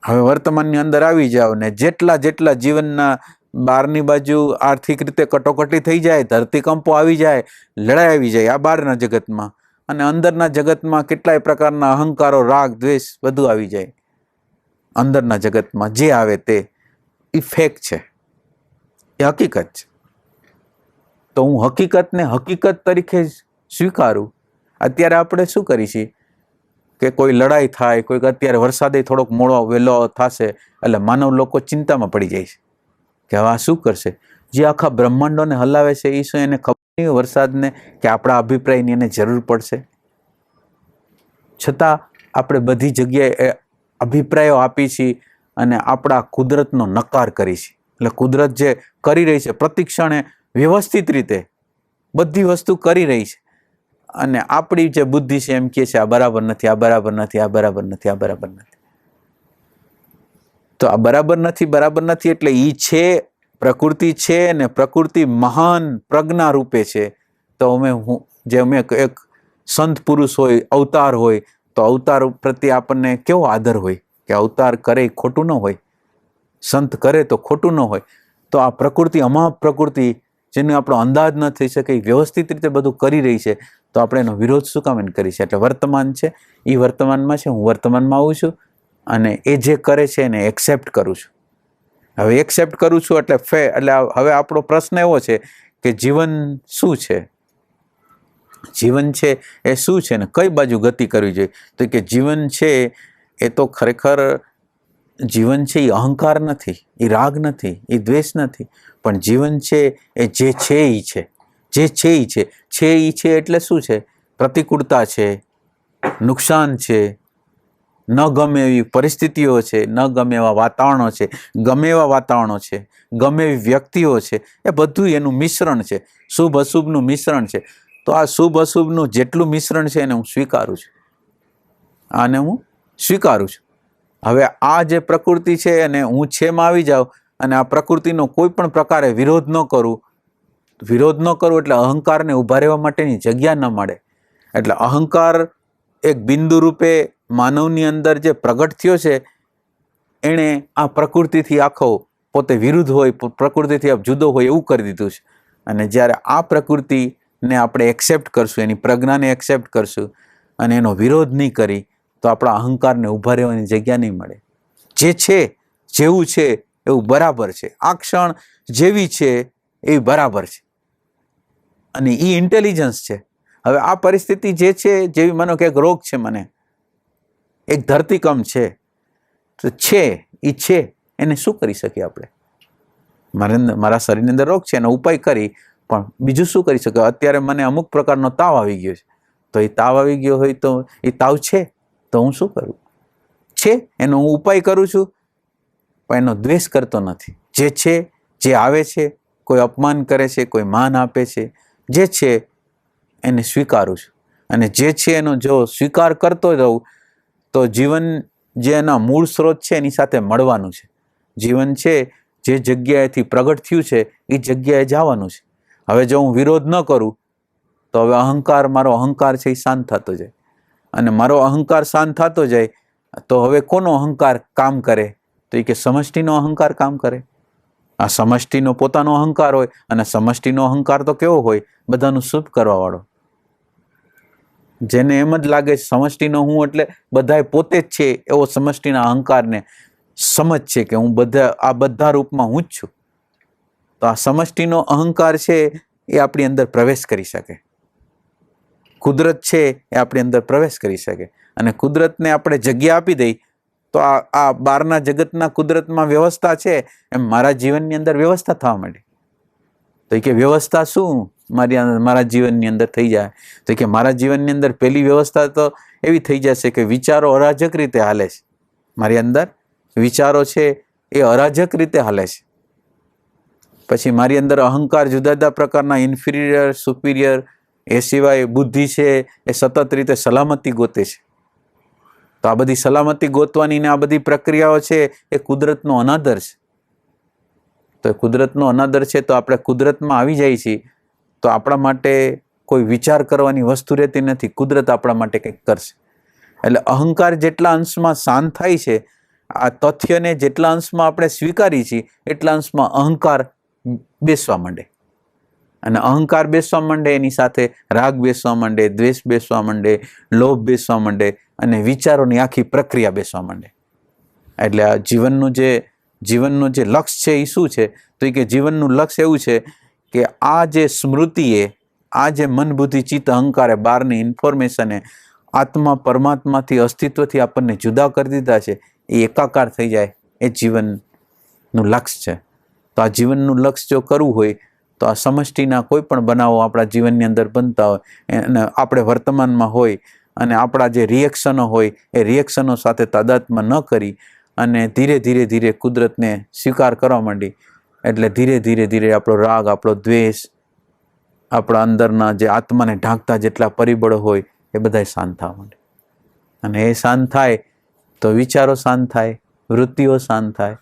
હવે વર્તમાનની અંદર આવી જાઉં ને જેટલા જીવનના બહારની બાજુ આર્થિક રીતે કટોકટી થઈ જાય, ધરતીકંપો આવી જાય, લડાઈ આવી જાય આ બહારના જગતમાં, અને અંદરના જગતમાં કેટલાય પ્રકારના અહંકારો, રાગ, દ્વેષ બધું આવી જાય. અંદરના જગતમાં જે આવે તે ઇફેક્ટ છે, એ હકીકત છે. તો હું હકીકતને હકીકત તરીકે સ્વીકારું. અત્યારે આપણે શું કરીએ છીએ કે કોઈ લડાઈ થાય, કોઈક અત્યારે વરસાદે થોડોક મોડો વહેલો થશે એટલે માનવ લોકો ચિંતામાં પડી જાય છે કે હવે આ શું કરશે. જે આખા બ્રહ્માંડોને હલાવે છે એ શું એને ખબર નહીં વરસાદને કે આપણા અભિપ્રાયની એને જરૂર પડશે? છતાં આપણે બધી જગ્યાએ અભિપ્રાયો આપી છીએ અને આપણા કુદરતનો નકાર કરી છે. એટલે કુદરત જે કરી રહી છે પ્રતિક્ષણે વ્યવસ્થિત રીતે બધી વસ્તુ કરી રહી છે, અને આપણી જે બુદ્ધિ છે એમ કહે છે આ બરાબર નથી, આ બરાબર નથી, આ બરાબર નથી, આ બરાબર નથી. તો આ બરાબર નથી એટલે ઈ છે, પ્રકૃતિ છે, ને પ્રકૃતિ મહાન પ્રજ્ઞા રૂપે છે. તો અમે એક સંત પુરુષ હોય, અવતાર હોય, તો અવતાર પ્રત્યે આપણને કેવો આદર હોય કે અવતાર કરે એ ખોટું ન હોય, સંત કરે તો ખોટું ન હોય. તો આ પ્રકૃતિ પ્રકૃતિ જેને આપણો અંદાજ ન થઈ શકે એ વ્યવસ્થિત રીતે બધું કરી રહી છે, તો આપણે એનો વિરોધ શું કામ કરી છે? એટલે વર્તમાન છે, એ વર્તમાનમાં છે, હું વર્તમાનમાં આવું છું અને એ જે કરે છે એને એક્સેપ્ટ કરું છું. હવે એક્સેપ્ટ કરું છું એટલે એટલે હવે આપણો પ્રશ્ન એવો છે કે જીવન શું છે? જીવન છે એ શું છે ને કઈ બાજુ ગતિ કરવી જોઈએ? તો કે જીવન છે એ તો ખરેખર જીવન છે એ અહંકાર નથી, એ રાગ નથી, એ દ્વેષ નથી, પણ જીવન છે એ જે છે એ છે, જે છે એ છે એ છે એટલે શું છે? પ્રતિકૂળતા છે, નુકસાન છે, ન ગમે એવી પરિસ્થિતિઓ છે, ન ગમે એવા વાતાવરણો છે, ગમે એવા વાતાવરણો છે, ગમે એવી વ્યક્તિઓ છે, એ બધું એનું મિશ્રણ છે, શુભ અશુભનું મિશ્રણ છે. તો આ શુભ અશુભનું જેટલું મિશ્રણ છે એને હું સ્વીકારું છું, આને હું સ્વીકારું છું. હવે આ જે પ્રકૃતિ છે અને હું છેમાં આવી જાઉં અને આ પ્રકૃતિનો કોઈ પણ પ્રકારે વિરોધ ન કરું એટલે અહંકારને ઊભા રહેવા માટેની જગ્યા ન મળે. એટલે અહંકાર એક બિંદુ રૂપે માનવની અંદર જે પ્રગટ થયો છે, એણે આ પ્રકૃતિથી આખો પોતે વિરુદ્ધ હોય, પ્રકૃતિથી જુદો હોય એવું કરી દીધું છે. અને જ્યારે આ પ્રકૃતિને આપણે એક્સેપ્ટ કરશું, એની પ્રજ્ઞાને એક્સેપ્ટ કરશું અને એનો વિરોધ નહીં કરી, તો આપણા અહંકારને ઊભા રહેવાની જગ્યા નહીં મળે. જે છે જેવું છે એવું બરાબર છે, આ ક્ષણ જેવી છે એવી બરાબર છે, અને એ ઇન્ટેલિજન્સ છે. હવે આ પરિસ્થિતિ જે છે, જેવી માનો કે એક રોગ છે, મને એક ધરતીકંપ છે, તો છે એ છે, એને શું કરી શકીએ આપણે? મારા શરીરની અંદર રોગ છે, એનો ઉપાય કરી, પણ બીજું શું કરી શકે? અત્યારે મને અમુક પ્રકારનો તાવ આવી ગયો છે, તો એ તાવ આવી ગયો હોય તો એ તાવ છે, તો હું શું કરું? છે એનો હું ઉપાય કરું છું, પણ એનો દ્વેષ કરતો નથી. જે છે, જે આવે છે, કોઈ અપમાન કરે છે, કોઈ માન આપે છે, જે છે એને સ્વીકારું છું. અને જે છે એનો જો સ્વીકાર કરતો રહું તો જીવન જે એના મૂળ સ્ત્રોત છે એની સાથે મળવાનું છે. જીવન છે જે જગ્યાએથી પ્રગટ થયું છે એ જગ્યાએ જવાનું છે. હવે જો હું વિરોધ ન કરું તો હવે મારો અહંકાર છે એ શાંત થતો જાય, અને મારો અહંકાર શાંત થતો જાય તો હવે કોનો અહંકાર કામ કરે? તો એ કે સમષ્ટિનો અહંકાર કામ કરે. આ સમષ્ટિનો પોતાનો અહંકાર હોય, અને સમષ્ટિનો અહંકાર તો કેવો હોય? બધાનું શુભ કરવા વાળો. જેને એમ જ લાગે સમષ્ટિનો હું એટલે બધા પોતે જ છે, એવો સમષ્ટિના અહંકારને સમજ છે કે હું બધા રૂપમાં હું જ છું. તો આ સમષ્ટિનો અહંકાર છે એ આપણી અંદર પ્રવેશ કરી શકે. કુદરત છે એ આપણી અંદર પ્રવેશ કરી શકે, અને કુદરતને આપણે જગ્યા આપી દઈ તો આ બહારના જગતના કુદરતમાં વ્યવસ્થા છે એમ મારા જીવનની અંદર વ્યવસ્થા થવા માંડી. તો કે વ્યવસ્થા શું મારા જીવનની અંદર થઈ જાય? તો કે મારા જીવનની અંદર પહેલી વ્યવસ્થા તો એવી થઈ જશે કે વિચારો અરાજક રીતે હાલે છે. મારી અંદર વિચારો છે એ અરાજક રીતે હાલે છે. પછી મારી અંદર અહંકાર જુદા જુદા પ્રકારના ઇન્ફિરિયર, સુપિરિયર, એ સિવાય બુદ્ધિ છે એ સતત રીતે સલામતી ગોતે છે. તો આ બધી સલામતી ગોતવાની ને આ બધી પ્રક્રિયાઓ છે એ કુદરતનો અનાદર છે. તો કુદરતનો અનાદર છે, તો આપણે કુદરતમાં આવી જાય છીએ તો આપણા માટે કોઈ વિચાર કરવાની વસ્તુ રહેતી નથી. કુદરત આપણા માટે કંઈક કરશે. એટલે અહંકાર જેટલા અંશમાં શાંત થાય છે, આ તથ્યને જેટલા અંશમાં આપણે સ્વીકારી છીએ એટલા અંશમાં અહંકાર બેસવા માંડે, અને અહંકાર બેસવા માંડે એની સાથે રાગ બેસવા માંડે, દ્વેષ બેસવા માંડે, લોભ બેસવા માંડે, અને વિચારોની આખી પ્રક્રિયા બેસવા માંડે. એટલે આ જીવનનું જે લક્ષ્ય છે એ શું છે? તો એ કે જીવનનું લક્ષ્ય એવું છે કે આ જે સ્મૃતિએ, આ જે મન બુદ્ધિ ચિત્ત અહંકારે બહારની ઇન્ફોર્મેશને આત્મા પરમાત્માથી અસ્તિત્વથી આપણને જુદા કરી દીધા છે, એ એકાકાર થઈ જાય, એ જીવનનું લક્ષ્ય છે. તો આ જીવનનું લક્ષ્ય જો કરવું હોય તો આ સમષ્ટિના કોઈ પણ બનાવો આપણા જીવનની અંદર બનતા હોય અને આપણે વર્તમાનમાં હોય અને આપણા જે રિએક્શનો હોય એ રિએક્શનો સાથે તાદાત્મ્ય ન કરી અને ધીરે કુદરતને સ્વીકાર કરવા માંડી, એટલે ધીરે ધીરે આપણો રાગ, આપણો દ્વેષ આપણા અંદરના જે આત્માને ઢાંકતા જેટલા પરિબળો હોય એ બધા શાંત થવા માંડે. અને એ શાંત થાય તો વિચારો શાંત થાય, વૃત્તિઓ શાંત થાય.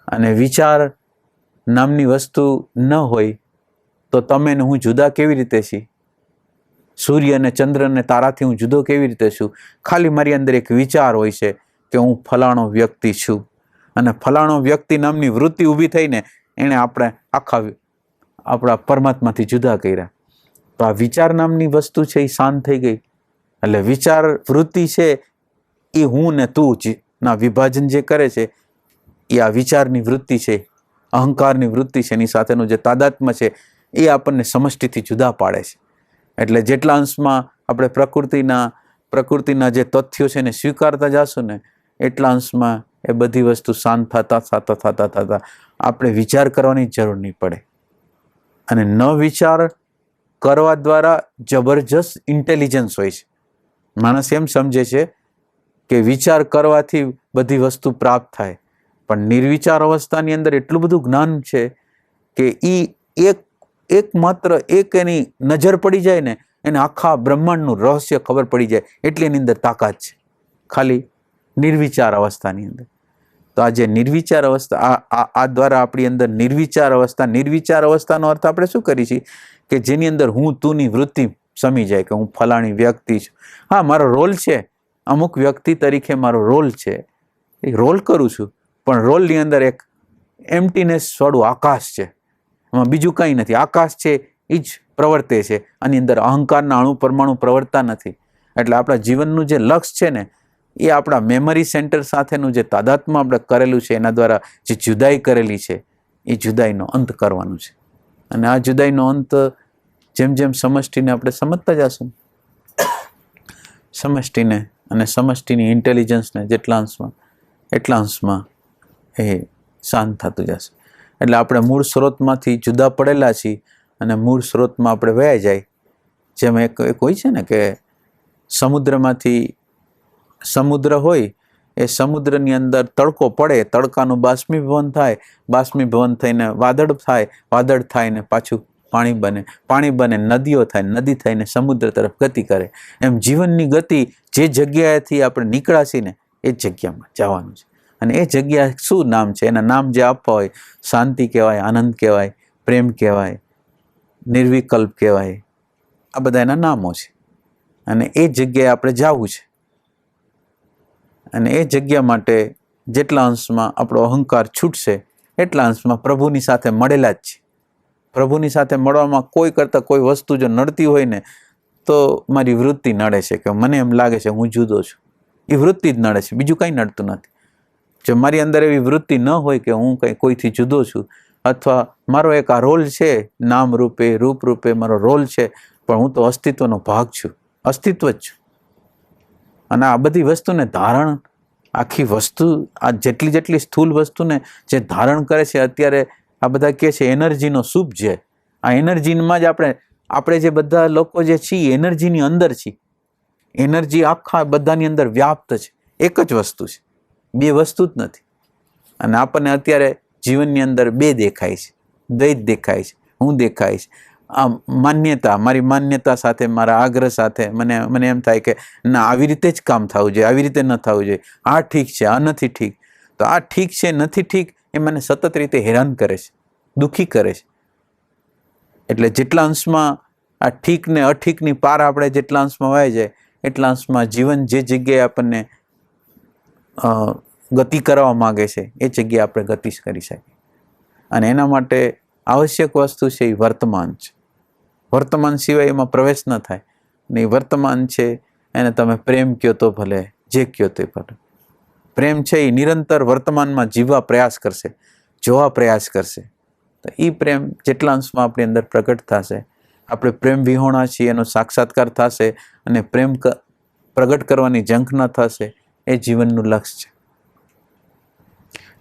અને વિચાર નામની વસ્તુ ન હોય તો તમે ને હું જુદા કેવી રીતે છીએ? સૂર્ય અને ચંદ્ર અને તારાથી હું જુદો કેવી રીતે છું? ખાલી મારી અંદર એક વિચાર હોય છે કે હું ફલાણો વ્યક્તિ છું, અને ફલાણો વ્યક્તિ નામની વૃત્તિ ઊભી થઈને એણે આપણે આપણા પરમાત્માથી જુદા કર્યા. તો આ વિચાર નામની વસ્તુ છે એ શાંત થઈ ગઈ. એટલે વિચાર વૃત્તિ છે એ હું ને તું ના વિભાજન જે કરે છે એ આ વિચારની વૃત્તિ છે, અહંકારની વૃત્તિ છે. એની સાથેનું જે તાદાત્મ્ય છે એ આપણને સમષ્ટિથી જુદા પાડે છે. એટલે જેટલા અંશમાં આપણે પ્રકૃતિના જે તથ્યો છે એને સ્વીકારતા જશું ને એટલા અંશમાં એ બધી વસ્તુ શાંત થતા આપણે વિચાર કરવાની જરૂર નહીં પડે. અને ન વિચાર કરવા દ્વારા જબરજસ્ત ઇન્ટેલિજન્સ હોય છે. માણસ એમ સમજે છે કે વિચાર કરવાથી બધી વસ્તુ પ્રાપ્ત થાય, પણ નિર્વિચાર અવસ્થાની અંદર એટલું બધું જ્ઞાન છે કે એક એની નજર પડી જાય ને એને આખા બ્રહ્માંડનું રહસ્ય ખબર પડી જાય એટલી એની અંદર તાકાત છે, ખાલી નિર્વિચાર અવસ્થાની અંદર. તો આ જે નિર્વિચાર અવસ્થા આ દ્વારા આપણી અંદર નિર્વિચાર અવસ્થાનો અર્થ આપણે શું કરીએ છીએ કે જેની અંદર હું તુંની વૃત્તિ સમી જાય કે હું ફલાણી વ્યક્તિ છું. હા, મારો રોલ છે, અમુક વ્યક્તિ તરીકે મારો રોલ છે, એ રોલ કરું છું, પણ રોલની અંદર એક એમ્પ્ટીનેસ વાળું આકાશ છે, એમાં બીજું કંઈ નથી. આકાશ છે એ જ પ્રવર્તે છે, આની અંદર અહંકારના અણુ પરમાણુ પ્રવર્તતા નથી. એટલે આપણા જીવનનું જે લક્ષ્ય છે ને એ આપણા મેમરી સેન્ટર સાથેનું જે તાદાત્મ્ય આપણે કરેલું છે એના દ્વારા જે જુદાઈ કરેલી છે એ જુદાઈનો અંત કરવાનું છે. અને આ જુદાઈનો અંત જેમ જેમ સમષ્ટિને આપણે સમજતા જશું, સમષ્ટિને અને સમષ્ટિની ઇન્ટેલિજન્સને એટલા અંશમાં એ શાંત થતું જશે. એટલે આપણે મૂળ સ્ત્રોતમાંથી જુદા પડેલા છીએ અને મૂળ સ્ત્રોતમાં આપણે વયા જાય. જેમ એક હોય છે ને કે સમુદ્ર હોય, એ સમુદ્રની અંદર તડકો પડે, તડકાનું બાષ્પીભવન થાય, બાષ્પીભવન થઈને વાદળ થાય ને પાછું પાણી બને, નદીઓ થાય, નદી થઈને સમુદ્ર તરફ ગતિ કરે. એમ જીવનની ગતિ જે જગ્યાએથી આપણે નીકળ્યા છીએ ને એ જગ્યામાં જવાનું છે. અને એ જગ્યા શું નામ છે? એના નામ જે આપવા હોય, શાંતિ કહેવાય, આનંદ કહેવાય, પ્રેમ કહેવાય, નિર્વિકલ્પ કહેવાય, આ બધા એના નામો છે. અને એ જગ્યાએ આપણે જવું છે. અને એ જગ્યા માટે જેટલા અંશમાં આપણો અહંકાર છૂટશે એટલા અંશમાં પ્રભુની સાથે મળેલા જ છે. પ્રભુની સાથે મળવામાં કોઈ કરતાં કોઈ વસ્તુ જો નડતી હોય ને તો મારી વૃત્તિ નડે છે કે મને એમ લાગે છે હું જુદો છું, એ વૃત્તિ જ નડે છે, બીજું કંઈ નડતું નથી. જો મારી અંદર એવી વૃત્તિ ન હોય કે હું કોઈથી જુદો છું, અથવા મારો એક આ રોલ છે, નામ રૂપે રૂપ રૂપે મારો રોલ છે, પણ હું તો અસ્તિત્વનો ભાગ છું, અસ્તિત્વ જ છું. અને આ બધી વસ્તુને ધારણ, આખી વસ્તુ, આ જેટલી સ્થૂલ વસ્તુને જે ધારણ કરે છે અત્યારે આ બધા કહે છે એનર્જીનો સૂપ છે. આ એનર્જીમાં જ આપણે જે બધા લોકો જે છીએ એનર્જીની અંદર છીએ. એનર્જી આખા બધાની અંદર વ્યાપ્ત છે, એક જ વસ્તુ છે, બે વસ્તુ જ નથી. અને આપણને અત્યારે જીવનની અંદર બે દેખાય છે, દ્વૈત દેખાય છે, હું દેખાય છે. આ માન્યતા, મારી માન્યતા સાથે, મારા આગ્રહ સાથે મને એમ થાય કે ના, આવી રીતે જ કામ થવું જોઈએ, આવી રીતે ન થવું જોઈએ, આ ઠીક છે, આ નથી ઠીક. તો આ ઠીક છે, નથી ઠીક, એ મને સતત રીતે હેરાન કરે છે, દુઃખી કરે છે. એટલે જેટલા અંશમાં આ ઠીક ને અઠીકની પાર આપણે જેટલા અંશમાં વાય જાય એટલા અંશમાં જીવન જે જગ્યાએ આપણને ગતિ કરવા માગે છે એ જગ્યાએ આપણે ગતિ કરી શકીએ. અને એના માટે આવશ્યક વસ્તુ છે એ વર્તમાન છે. વર્તમાન સિવાય એમાં પ્રવેશ ન થાય. ને એ વર્તમાન છે એને તમે પ્રેમ કહો તો ભલે, જે કહો તે ભલે. પ્રેમ છે એ નિરંતર વર્તમાનમાં જીવવા પ્રયાસ કરશે, જોવા પ્રયાસ કરશે. તો એ પ્રેમ જેટલા અંશમાં આપણી અંદર પ્રગટ થશે, આપણે પ્રેમ વિહોણા છીએ એનો સાક્ષાત્કાર થશે, અને પ્રેમ પ્રગટ કરવાની ઝંખના થશે. એ જીવનનું લક્ષ્ય છે.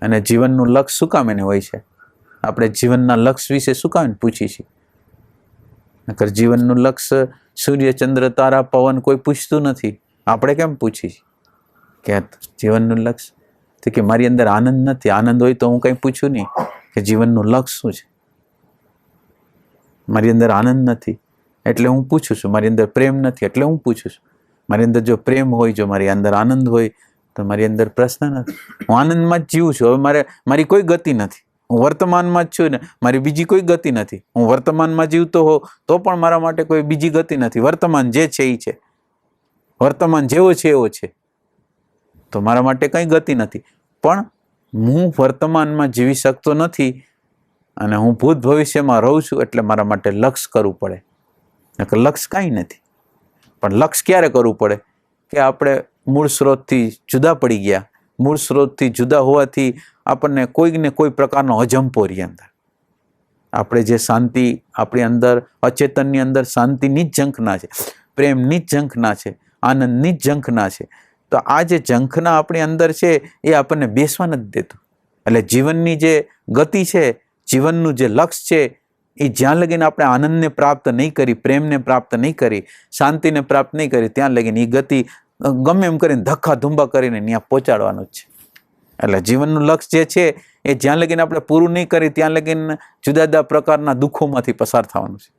અને જીવનનું લક્ષ્ય શું કામ એને હોય છે? આપણે જીવનના લક્ષ્ય વિશે શું કામ પૂછીએ છીએ? નકર જીવનનું લક્ષ્ય સૂર્ય, ચંદ્ર, તારા, પવન કોઈ પૂછતું નથી. આપણે કેમ પૂછીએ છીએ કે જીવનનું લક્ષ્ય? તો કે મારી અંદર આનંદ નથી. આનંદ હોય તો હું કંઈ પૂછું નહીં કે જીવનનું લક્ષ્ય શું છે. મારી અંદર આનંદ નથી, એટલે હું પૂછું છું. મારી અંદર પ્રેમ નથી એટલે હું પૂછું છું. મારી અંદર જો પ્રેમ હોય, જો મારી અંદર આનંદ હોય, તો મારી અંદર પ્રશ્ન નથી. હું આનંદમાં જ જીવું છું. હવે મારી કોઈ ગતિ નથી. હું વર્તમાનમાં જ છું ને, મારી બીજી કોઈ ગતિ નથી. હું વર્તમાનમાં જીવતો હોઉં તો પણ મારા માટે કોઈ બીજી ગતિ નથી. વર્તમાન જે છે એ છે, વર્તમાન જેવો છે એવો છે, તો મારા માટે કંઈ ગતિ નથી. પણ હું વર્તમાનમાં જીવી શકતો નથી અને હું ભૂત ભવિષ્યમાં રહું છું, એટલે મારા માટે લક્ષ કરવું પડે. નકર લક્ષ કાંઈ નથી. પણ લક્ષ ક્યારે કરવું પડે કે આપણે મૂળ સ્ત્રોતથી જુદા પડી ગયા. મૂળ સ્ત્રોતથી જુદા હોવાથી આપણને કોઈક ને કોઈ પ્રકારનો અજંપો રહે અંદર. આપણે જે શાંતિ આપણી અંદર, અચેતનની અંદર શાંતિની જ ઝંખના છે, પ્રેમની જ ઝંખના છે, આનંદની જ ઝંખના છે. તો આ જે ઝંખના આપણી અંદર છે એ આપણને બેસવા નથી દેતું. એટલે જીવનની જે ગતિ છે, જીવનનું જે લક્ષ્ય છે, એ જ્યાં લગીને આપણે આનંદને પ્રાપ્ત નહીં કરી, પ્રેમને પ્રાપ્ત નહીં કરી, શાંતિને પ્રાપ્ત નહીં કરી, ત્યાં લગીને એ ગતિ ગમે એમ કરીને ધક્કા ધુંબા કરીને ત્યાં પહોંચાડવાનું જ છે. એટલે જીવનનું લક્ષ્ય જે છે એ જ્યાં લગીને આપણે પૂરું નહીં કરી, ત્યાં લગીને જુદા જુદા પ્રકારના દુઃખોમાંથી પસાર થવાનું છે.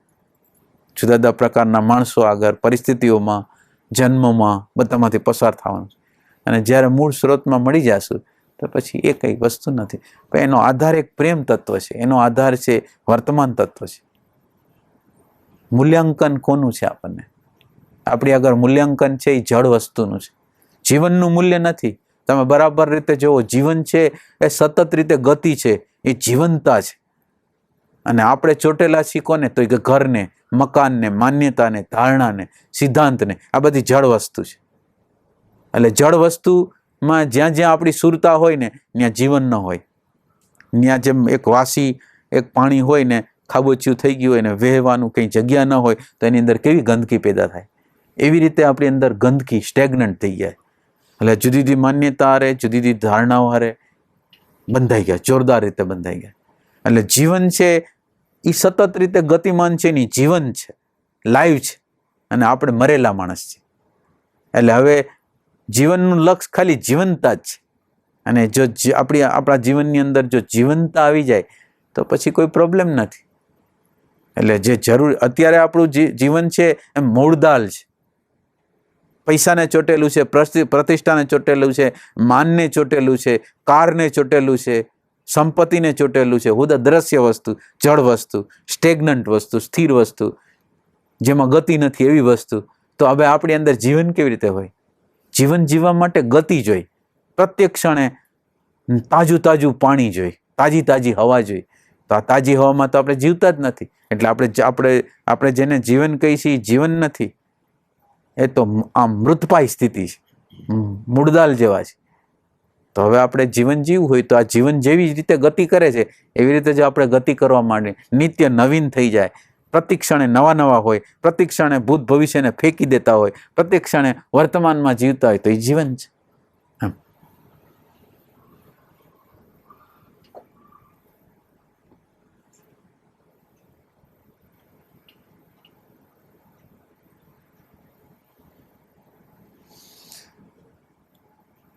જુદા જુદા પ્રકારના માણસો આગળ, પરિસ્થિતિઓમાં, જન્મમાં, બધામાંથી પસાર થવાનું છે. અને જ્યારે મૂળ સ્ત્રોતમાં મળી જશું તો પછી એ કંઈ વસ્તુ નથી. પણ એનો આધાર એક પ્રેમ તત્વ છે, એનો આધાર છે વર્તમાન તત્વ છે. મૂલ્યાંકન કોનું છે? આપણને આપણી આગળ મૂલ્યાંકન છે એ જળ વસ્તુનું છે, જીવનનું મૂલ્ય નથી. તમે બરાબર રીતે જુઓ, જીવન છે એ સતત રીતે ગતિ છે, એ જીવનતા છે. અને આપણે ચોટેલા છીએ કોને? તો કે ઘરને, મકાનને, માન્યતાને, ધારણાને, સિદ્ધાંતને. આ બધી જળ વસ્તુ છે. એટલે જળ વસ્તુમાં જ્યાં જ્યાં આપણી સુરતા હોય ને, ત્યાં જીવન ન હોય. ત્યાં જેમ એક વાસી એક પાણી હોય ને, ખાબોચિયું થઈ ગયું હોય ને, વહેવાનું કંઈ જગ્યા ન હોય તો એની અંદર કેવી ગંદકી પેદા થાય. એવી રીતે આપણી અંદર ગંદકી, સ્ટેગ્નન્ટ થઈ જાય. એટલે જુદી જુદી માન્યતા હારે, જુદી જુદી ધારણાઓ હારે બંધાઈ ગયા, જોરદાર રીતે બંધાઈ ગયા. એટલે જીવન છે એ સતત રીતે ગતિમાન છે, એની જીવન છે, લાઈવ છે. અને આપણે મરેલા માણસ છે. એટલે હવે જીવનનું લક્ષ્ય ખાલી જીવનતા જ છે. અને જો આપણા જીવનની અંદર જો જીવનતા આવી જાય તો પછી કોઈ પ્રોબ્લેમ નથી. એટલે જે જરૂર અત્યારે આપણું જીવન છે એમ મૂળદાલ છે. પૈસાને ચોટેલું છે, પ્રતિષ્ઠાને ચોટેલું છે, માનને ચોટેલું છે, કારને ચોટેલું છે, સંપત્તિને ચોટેલું છે. હુદા દ્રશ્ય વસ્તુ, જળ વસ્તુ, સ્ટેગ્નન્ટ વસ્તુ, સ્થિર વસ્તુ, જેમાં ગતિ નથી એવી વસ્તુ. તો હવે આપણી અંદર જીવન કેવી રીતે હોય? જીવન જીવવા માટે ગતિ જોઈ, પ્રત્યેક ક્ષણે તાજું તાજું પાણી જોઈ, તાજી તાજી હવા જોઈ. તો આ તાજી હવામાં તો આપણે જીવતા જ નથી. એટલે આપણે જેને જીવન કહીએ છીએ એ જીવન નથી, એ તો આમ મૃતપાય સ્થિતિ છે, મૂળદાલ જેવા છે. તો હવે આપણે જીવન જીવવું હોય તો આ જીવન જેવી રીતે ગતિ કરે છે એવી રીતે જો આપણે ગતિ કરવા માંડીએ, નિત્ય નવીન થઈ જાય, પ્રતિ ક્ષણે નવા નવા હોય, પ્રતિ ક્ષણે ભૂત ભવિષ્યને ફેંકી દેતા હોય, પ્રતિ ક્ષણે વર્તમાનમાં જીવતા હોય, તો એ જીવન છે.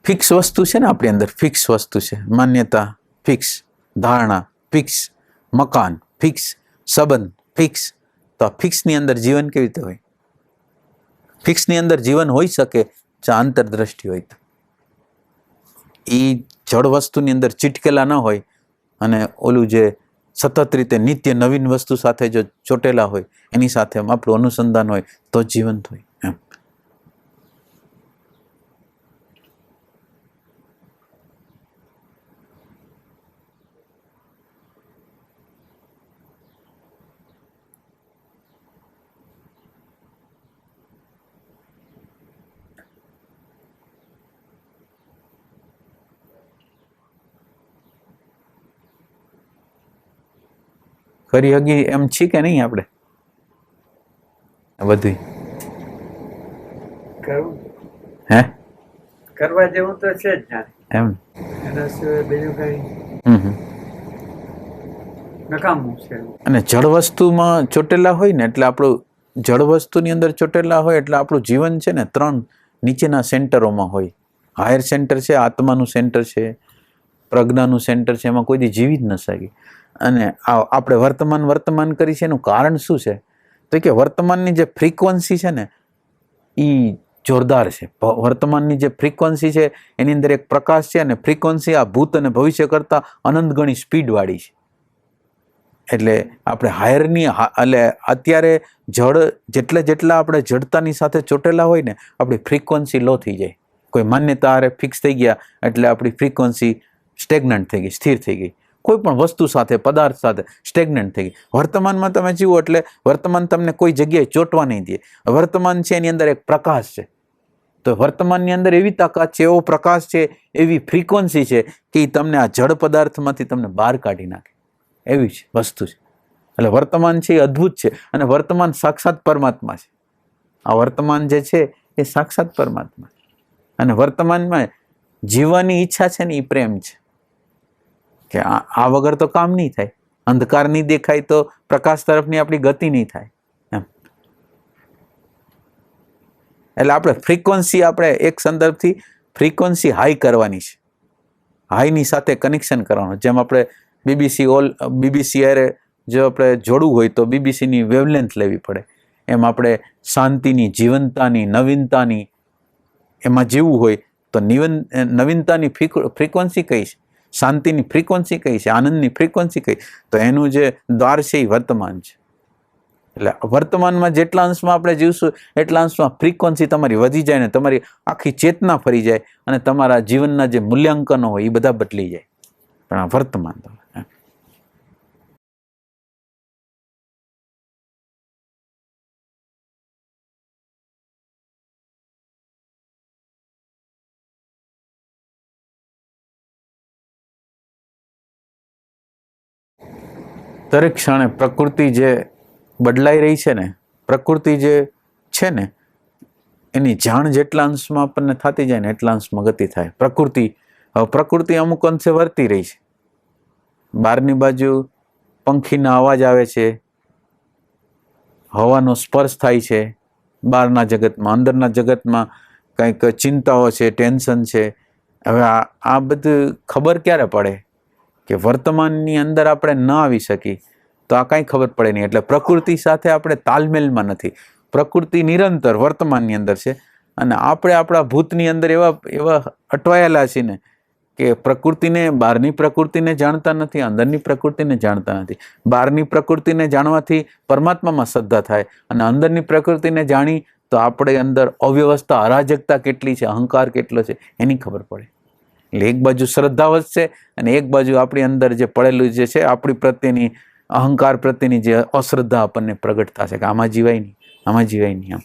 ફિક્સ વસ્તુ છે ને આપણી અંદર, ફિક્સ વસ્તુ છે. માન્યતા ફિક્સ, ધારણા ફિક્સ, મકાન ફિક્સ, સંબંધ ફિક્સ. તો આ ફિક્સની અંદર જીવન કેવી રીતે હોય? ફિક્સની અંદર જીવન હોઈ શકે જો આંતરદ્રષ્ટિ હોય તો. એ જળ વસ્તુની અંદર ચીટકેલા ન હોય અને ઓલું જે સતત રીતે નિત્ય નવીન વસ્તુ સાથે જો ચોટેલા હોય, એની સાથે આપણું અનુસંધાન હોય તો જીવંત હોય. એમ કરી હગી એમ છે કે નહીં? આપણે બધું હે કરવા જેવું તો છે જ જાણે. એમ એના સિવાય બીજું કઈ નકામું છે. અને જળ વસ્તુમાં ચોટેલા હોય ને એટલે આપણું, જળ વસ્તુની અંદર ચોટેલા હોય એટલે આપણું જીવન છે ને 3 નીચેના સેન્ટરોમાં હોય. હાયર સેન્ટર છે, આત્માનું સેન્ટર છે, પ્રજ્ઞાનું સેન્ટર છે, એમાં કોઈ દી જીવી જ ન શકે. અને આપણે વર્તમાન કરી છે એનું કારણ શું છે? તો કે વર્તમાનની જે ફ્રીક્વન્સી છે ને એ જોરદાર છે. વર્તમાનની જે ફ્રીક્વન્સી છે એની અંદર એક પ્રકાશ છે, અને ફ્રીક્વન્સી આ ભૂત અને ભવિષ્ય કરતાં અનંત ગણી સ્પીડવાળી છે. એટલે આપણે હાયરની એટલે અત્યારે જેટલા આપણે જડતાની સાથે ચોટેલા હોય ને, આપણી ફ્રીક્વન્સી લો થઈ જાય. કોઈ માન્યતા હારે ફિક્સ થઈ ગયા એટલે આપણી ફ્રીક્વન્સી સ્ટેગ્નન્ટ થઈ ગઈ, સ્થિર થઈ ગઈ. કોઈ પણ વસ્તુ સાથે, પદાર્થ સાથે સ્ટેગ્નન્ટ થઈ ગઈ. વર્તમાનમાં તમે જુઓ એટલે વર્તમાન તમને કોઈ જગ્યાએ ચોંટવા નહીં દે. વર્તમાન છે એની અંદર એક પ્રકાશ છે. તો વર્તમાનની અંદર એવી તાકાત છે, એવો પ્રકાશ છે, એવી ફ્રીક્વન્સી છે કે એ તમને આ જડ પદાર્થમાંથી તમને બહાર કાઢી નાખે એવી છે વસ્તુ છે. એટલે વર્તમાન છે એ અદ્ભુત છે, અને વર્તમાન સાક્ષાત પરમાત્મા છે. આ વર્તમાન જે છે એ સાક્ષાત પરમાત્મા છે. અને વર્તમાનમાં જીવવાની ઈચ્છા છે ને એ પ્રેમ છે, કે આ વગર તો કામ નહીં થાય. અંધકાર નહીં દેખાય તો પ્રકાશ તરફની આપણી ગતિ નહીં થાય એમ. એટલે આપણે ફ્રીક્વન્સી, આપણે એક સંદર્ભથી ફ્રીક્વન્સી હાઈ કરવાની છે, હાઈની સાથે કનેક્શન કરવાનું. જેમ આપણે બીબીસી અરે જો આપણે જોડવું હોય તો બીબીસીની વેવલેન્થ લેવી પડે. એમ આપણે શાંતિની, જીવંતતાની, નવીનતાની એમાં જીવવું હોય તો નવીનતાની ફ્રીક્વન્સી કઈ છે, શાંતિની ફ્રીક્વન્સી કઈ છે, આનંદની ફ્રીક્વન્સી કઈ, તો એનું જે દ્વાર છે એ વર્તમાન છે. એટલે વર્તમાનમાં જેટલા અંશમાં આપણે જીવશું એટલા અંશમાં ફ્રીક્વન્સી તમારી વધી જાય ને તમારી આખી ચેતના ફરી જાય, અને તમારા જીવનના જે મૂલ્યાંકનો હોય એ બધા બદલી જાય. પણ આ વર્તમાન દરેક ક્ષણે પ્રકૃતિ જે બદલાઈ રહી છે ને, પ્રકૃતિ જે છે ને એની જાણ જેટલા અંશમાં આપણને થતી જાય ને એટલા અંશમાં ગતિ થાય. પ્રકૃતિ અમુક અંશે વર્તી રહી છે. બહારની બાજુ પંખીના અવાજ આવે છે, હવાનો સ્પર્શ થાય છે બહારના જગતમાં. અંદરના જગતમાં કંઈક ચિંતાઓ છે, ટેન્શન છે. હવે આ બધું ખબર ક્યારે પડે કે વર્તમાનની અંદર આપણે ન આવી શકી તો આ કાંઈ ખબર પડે નહીં. એટલે પ્રકૃતિ સાથે આપણે તાલમેલમાં નથી. પ્રકૃતિ નિરંતર વર્તમાનની અંદર છે, અને આપણે આપણા ભૂતની અંદર એવા અટવાયેલા છીએ ને કે પ્રકૃતિને, બહારની પ્રકૃતિને જાણતા નથી, અંદરની પ્રકૃતિને જાણતા નથી. બહારની પ્રકૃતિને જાણવાથી પરમાત્મામાં શ્રદ્ધા થાય, અને અંદરની પ્રકૃતિને જાણી તો આપણે અંદર અવ્યવસ્થા, અરાજકતા કેટલી છે, અહંકાર કેટલો છે એની ખબર પડે. એટલે એક બાજુ શ્રદ્ધા વધશે, અને એક બાજુ આપણી અંદર જે પડેલું જે છે આપણી પ્રત્યેની અહંકાર પ્રત્યેની જે અશ્રદ્ધા આપણને પ્રગટ થશે કે આમાં જીવાય નહીં, આમાં જીવાય નહીં. આમ